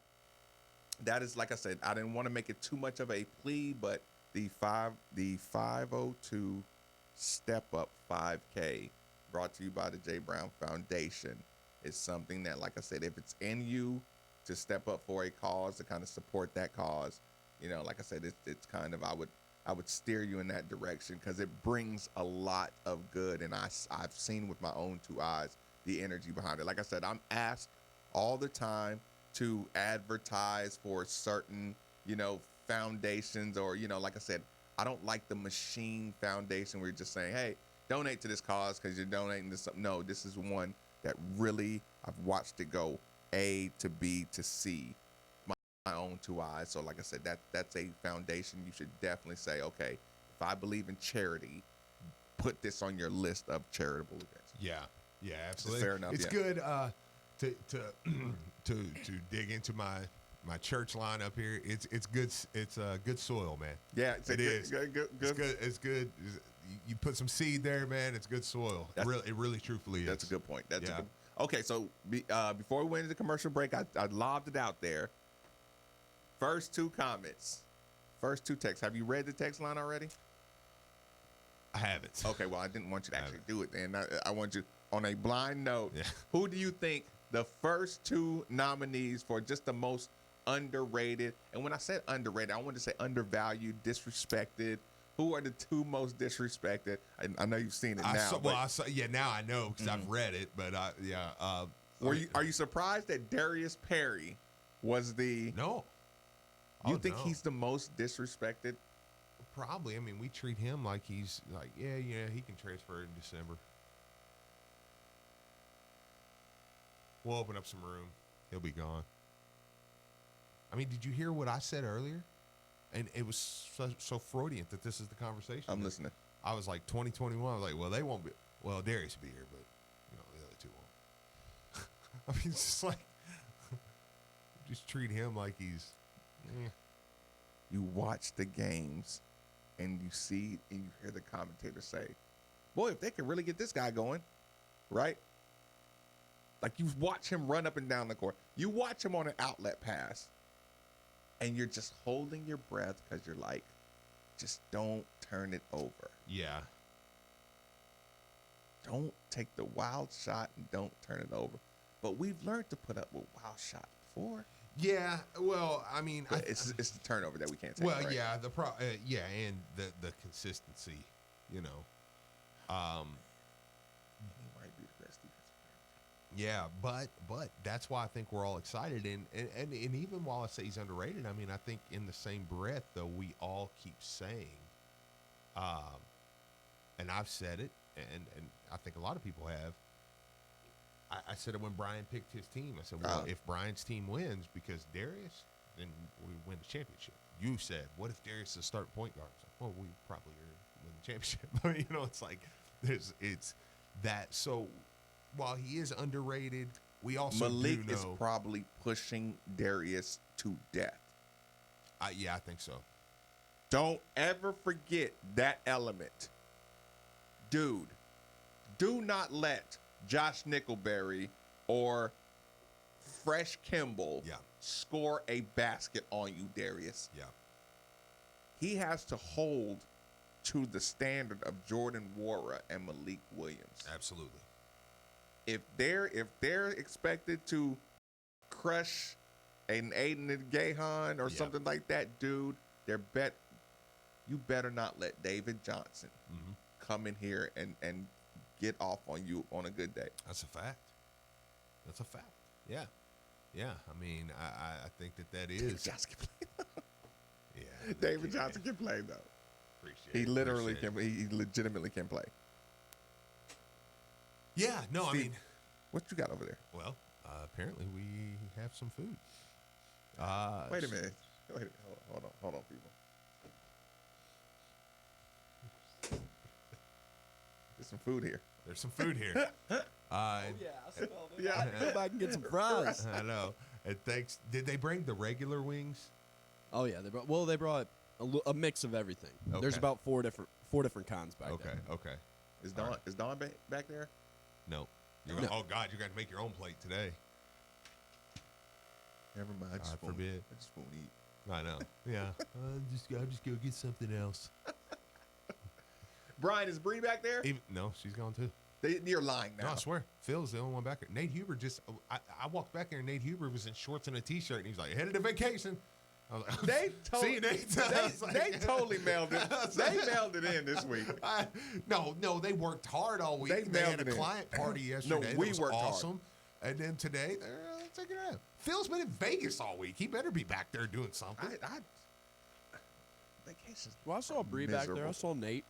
that is, like I said, I didn't want to make it too much of a plea, but the 502 Step Up 5K brought to you by the J. Brown Foundation is something that, like I said, if it's in you to step up for a cause, to kind of support that cause, you know, like I said, it's kind of, I would steer you in that direction because it brings a lot of good, and I've seen with my own two eyes the energy behind it. Like I said, I'm asked all the time to advertise for certain, you know, foundations, or, you know, like I said, I don't like the machine foundation where you're just saying, hey, donate to this cause because you're donating to something. No, this is one that really, I've watched it go A to B to C, my own two eyes. So like I said, that's a foundation you should definitely say, okay, if I believe in charity, put this on your list of charitable events. Yeah, absolutely. Fair enough. It's good to dig into my church line up here. It's good. It's good soil, man. Yeah, it is. It's good. You put some seed there, man. It's good soil. It really, truthfully is. That's a good point. Okay, so before we went into the commercial break, I lobbed it out there. First two comments. First two texts. Have you read the text line already? I haven't. Okay, well, I didn't want you to actually do it then. I want you, on a blind note, who do you think the first two nominees for just the most underrated, and when I said underrated, I wanted to say undervalued, disrespected, who are the two most disrespected? I know you've seen it now. Now I know because I've read it, but are you surprised that Darius Perry was the... No. You think he's the most disrespected? Probably. I mean, we treat him like he's like, yeah, he can transfer in December. We'll open up some room. He'll be gone. I mean, did you hear what I said earlier? And it was so Freudian that this is the conversation. I'm listening. I was like 2021. I was like, well, they won't be. Well, Darius will be here, but the other two won't. I mean, it's just like just treat him like he's. You watch the games, and you see and you hear the commentator say, "Boy, if they could really get this guy going, right?" Like you watch him run up and down the court. You watch him on an outlet pass, and you're just holding your breath because you're like, just don't turn it over. Yeah. Don't take the wild shot and don't turn it over. But we've learned to put up with wild shots before. Yeah, well, I mean, it's the turnover that we can't take. Well, right? yeah, and the consistency, He might be the best defensive player. Yeah, but that's why I think we're all excited, and even while I say he's underrated, I mean, I think in the same breath, though, we all keep saying, and I've said it, and I think a lot of people have. I said it when Brian picked his team. I said, well, if Brian's team wins because Darius, then we win the championship. You said, what if Darius is the starting point guard? I was like, well, we probably are winning the championship. I mean, it's like it's that. So while he is underrated, we also Malik do know, is probably pushing Darius to death. I think so. Don't ever forget that element. Dude, do not let Josh Nickelberry or Fresh Kimball score a basket on you, Darius. Yeah. He has to hold to the standard of Jordan Nwora and Malik Williams. Absolutely. If they're expected to crush an Aiden Gahan or something like that, dude, you better not let David Johnson come in here and get off on you on a good day. That's a fact. Yeah. I mean, I think that is. David Johnson can play. Yeah. David Johnson can play though. He literally can. He legitimately can play. Yeah. No, Steve, I mean, what you got over there? Well, apparently we have some food. Wait a minute. Hold on, people. There's some food here. There's some food here. I smelled it. Yeah, go back and get some fries. I know. And thanks. Did they bring the regular wings? Oh yeah, they brought a mix of everything. Okay. There's about four different kinds back there. Okay. Is Dawn back there? No. Oh God, you're going to make your own plate today. Never mind. I just God forbid. I just won't eat. I know. Yeah. I'll just go get something else. Brian, is Bree back there? No, she's gone too. You're lying now. No, I swear. Phil's the only one back there. Nate Huber I walked back there and Nate Huber was in shorts and a T-shirt and he was like, headed to vacation. I was like, see you, Nate. They totally mailed it. They mailed it in this week. No, they worked hard all week. They had a client party yesterday. No, we was worked awesome. Hard. And then today, they're taking it out. Phil's been in Vegas all week. He better be back there doing something. Vacation. Well, I saw Bree back there. I saw Nate.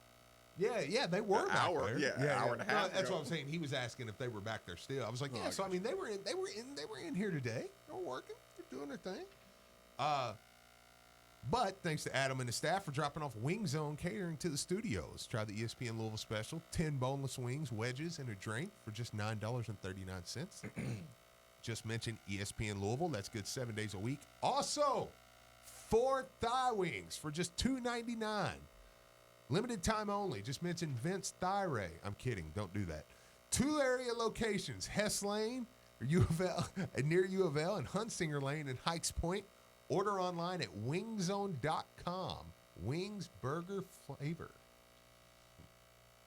Yeah, they were back there. Yeah, hour and a half. That's what I'm saying. He was asking if they were back there still. I was like, yeah. So I mean, they were in here today. They were working. They're doing their thing. But thanks to Adam and the staff for dropping off Wing Zone catering to the studios. Try the ESPN Louisville special: 10 boneless wings, wedges, and a drink for just $9.39. Just mention ESPN Louisville. That's good 7 days a week. Also, 4 thigh wings for just $2.99. Limited time only. Just mention Vince Thigh Ray. I'm kidding. Don't do that. 2 area locations: Hess Lane, U of L, near U of L, and Hunsinger Lane in Hikes Point. Order online at wingzone.com. Wings burger flavor.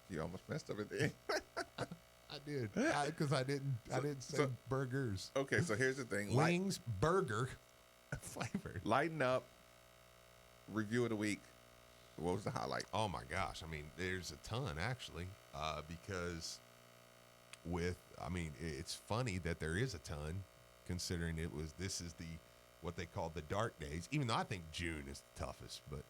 You almost messed up at the end. I did because I didn't say burgers. Okay, so here's the thing: Wings burger flavor. Lighten up. Review of the week. What was the highlight? Oh my gosh! I mean, there's a ton actually, because it's funny that there is a ton, considering this is what they call the dark days. Even though I think June is the toughest, but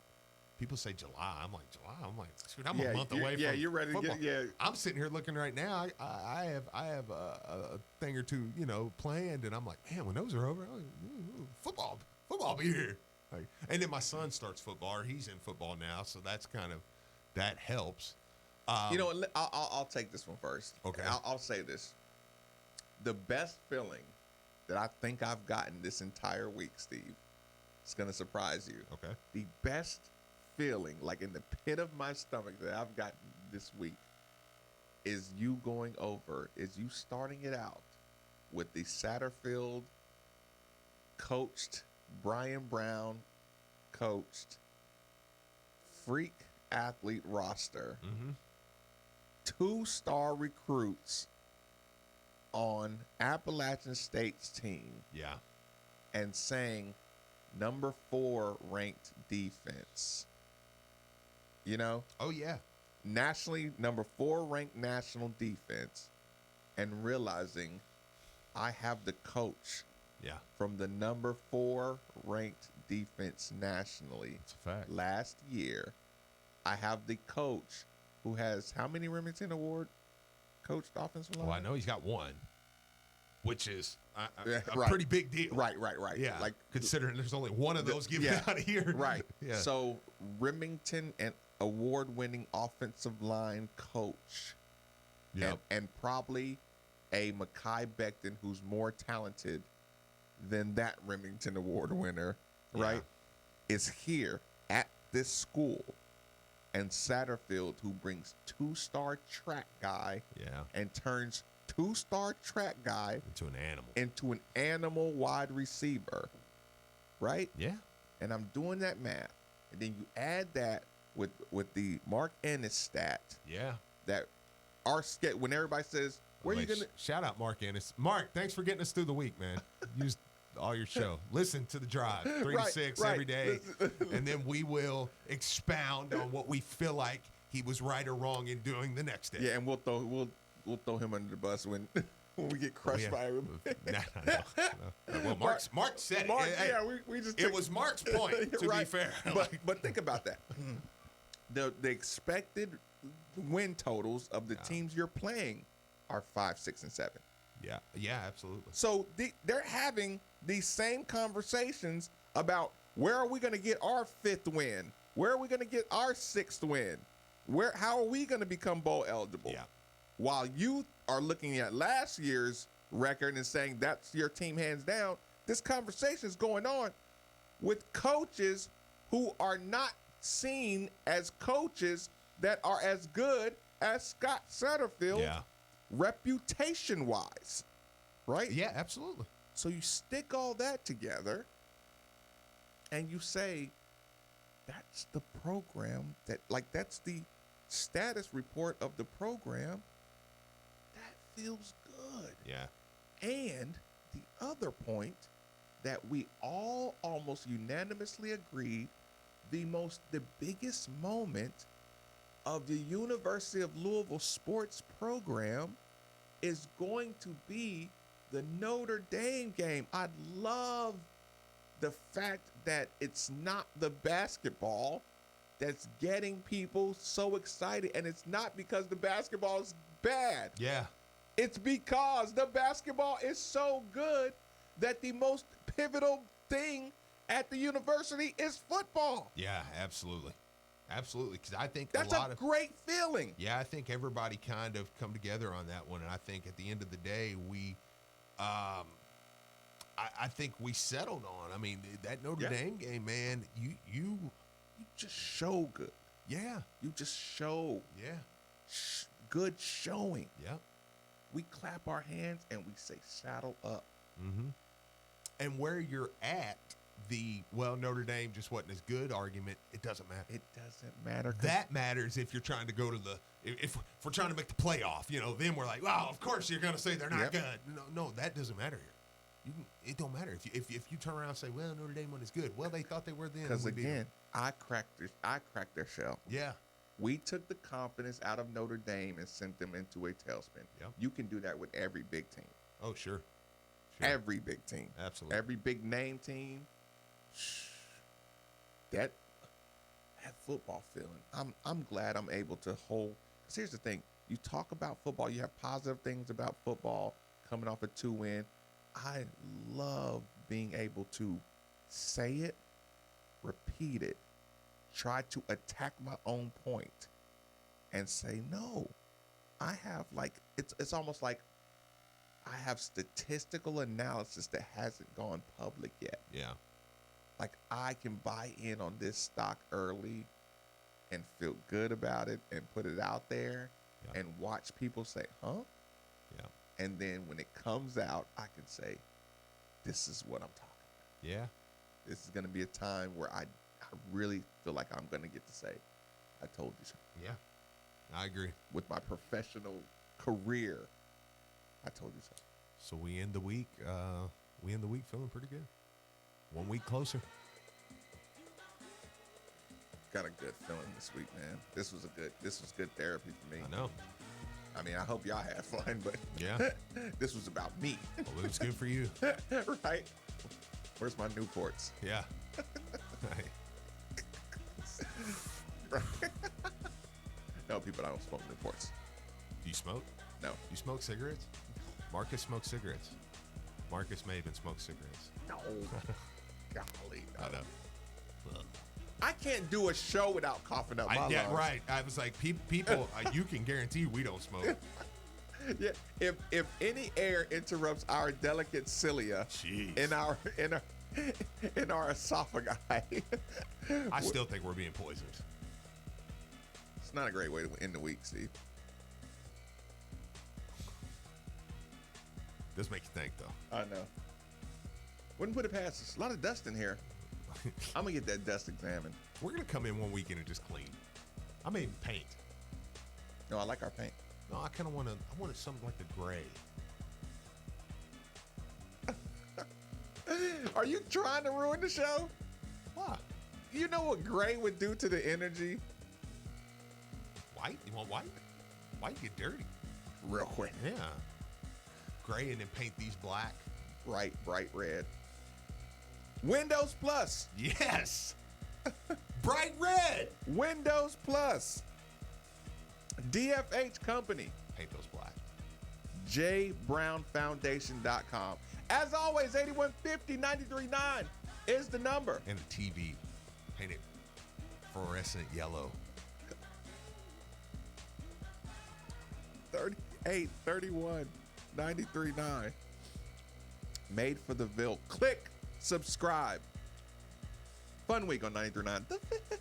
people say July. I'm like July. I'm like, dude, I'm a month away. Yeah, from you're ready football. to get. Yeah, I'm sitting here looking right now. I have a thing or two, planned, and I'm like, man, when those are over, football be here. Like, and then my son starts football, or he's in football now, so that helps. I'll take this one first. Okay. I'll say this. The best feeling that I think I've gotten this entire week, Steve, it's going to surprise you. Okay. The best feeling, like in the pit of my stomach, that I've gotten this week is you starting it out with the Satterfield coached, Brian Brown coached freak athlete roster. Mm-hmm. 2-star recruits on Appalachian State's team. Yeah. And saying number 4 ranked defense. Oh, yeah. Nationally, number 4 ranked national defense. And realizing I have the coach from the number 4 ranked defense nationally. That's a fact. Last year, I have the coach who has how many Remington Award coached offensive line? Well, I know he's got one, which is a right. pretty big deal. Right. Yeah, like considering there's only one of those given out of here. Right. Yeah. So Remington, and award-winning offensive line coach. Yeah. And probably a Mekhi Becton who's more talented than that Remington Award winner, right, is here at this school. And Satterfield, who brings 2-star track guy and turns 2-star track guy into an animal wide receiver, right? Yeah. And I'm doing that math. And then you add that with the Mark Ennis stat. Yeah. That when everybody says, where are you going to... Shout out Mark Ennis. Mark, thanks for getting us through the week, man. Use all your show. Listen to the drive 3 to 6 every day, and then we will expound on what we feel like he was right or wrong in doing the next day. Yeah, and we'll throw him under the bus when we get crushed by everybody. No. Well, Mark said it. We just it was Mark's point. To be fair, but think about that. The expected win totals of the teams you're playing are 5, 6, and 7. Yeah, absolutely. So they're having these same conversations about where are we going to get our 5th win? Where are we going to get our 6th win? How are we going to become bowl eligible? Yeah. While you are looking at last year's record and saying that's your team hands down, this conversation is going on with coaches who are not seen as coaches that are as good as Scott Satterfield. Yeah. Reputation-wise, right? Yeah, absolutely. So you stick all that together and you say, that's the program that's the status report of the program. That feels good. Yeah. And the other point that we all almost unanimously agreed, the biggest moment of the University of Louisville sports program is going to be the Notre Dame game. I love the fact that it's not the basketball that's getting people so excited, and it's not because the basketball is bad. Yeah. It's because the basketball is so good that the most pivotal thing at the university is football. Yeah, absolutely. Absolutely, because I think that's a great feeling. Yeah, I think everybody kind of come together on that one, and I think at the end of the day, I think we settled on. I mean, that Notre Dame game, man, you just show good. Yeah, you just show. Yeah, good showing. Yeah, we clap our hands and we say saddle up. Mm-hmm. And where you're at. Notre Dame just wasn't as good argument. It doesn't matter. It doesn't matter. That matters if you're trying to go to if we're trying to make the playoff, then we're like, well, of course you're going to say they're not good. No, that doesn't matter here. It don't matter. If you turn around and say, well, Notre Dame one is good. Well, they thought they were then. Because again, I cracked their shell. Yeah. We took the confidence out of Notre Dame and sent them into a tailspin. Yep. You can do that with every big team. Oh, sure. Every big team. Absolutely. Every big name team. That football feeling. I'm glad I'm able to hold. Because here's the thing: you talk about football, you have positive things about football coming off a 2-win. I love being able to say it, repeat it, try to attack my own point, and say no. I have it's almost like I have statistical analysis that hasn't gone public yet. Yeah. Like I can buy in on this stock early and feel good about it and put it out there and watch people say, huh? Yeah. And then when it comes out, I can say, this is what I'm talking about. Yeah. This is going to be a time where I really feel like I'm going to get to say, I told you so. Yeah. I agree. With my professional career, I told you so. So we end the week feeling pretty good. 1 week closer. Got a good feeling this week, man. This was good therapy for me. I know. I mean, I hope y'all had fun, but yeah, this was about me. Well, it was good for you. Right? Where's my Newports? Yeah. Right. No, people, I don't smoke Newports. Do you smoke? No. You smoke cigarettes? Marcus smokes cigarettes. Marcus Maven smokes cigarettes. No. Golly. No. I know. I can't do a show without coughing up my lungs. Right. I was like, people, you can guarantee we don't smoke. Yeah. If any air interrupts our delicate cilia in our esophagi, I still think we're being poisoned. It's not a great way to end the week, Steve. Does make you think, though. I know. Wouldn't put it past us. A lot of dust in here. I'm going to get that dust examined. We're going to come in 1 weekend and just clean. I mean, paint. No, I like our paint. No, I kind of wanted something like the gray. Are you trying to ruin the show? Why? You know what gray would do to the energy? White? You want white? White get dirty. Real quick. Yeah. Gray and then paint these black. Bright red. Windows Plus. Yes. Bright red. Windows Plus. DFH Company. Paint those black. jbrownfoundation.com. As always, 8150-939 is the number. And the TV. Paint it fluorescent yellow. 3831-939. Made for the Ville. Click subscribe. Fun week on 93.9 The Ville.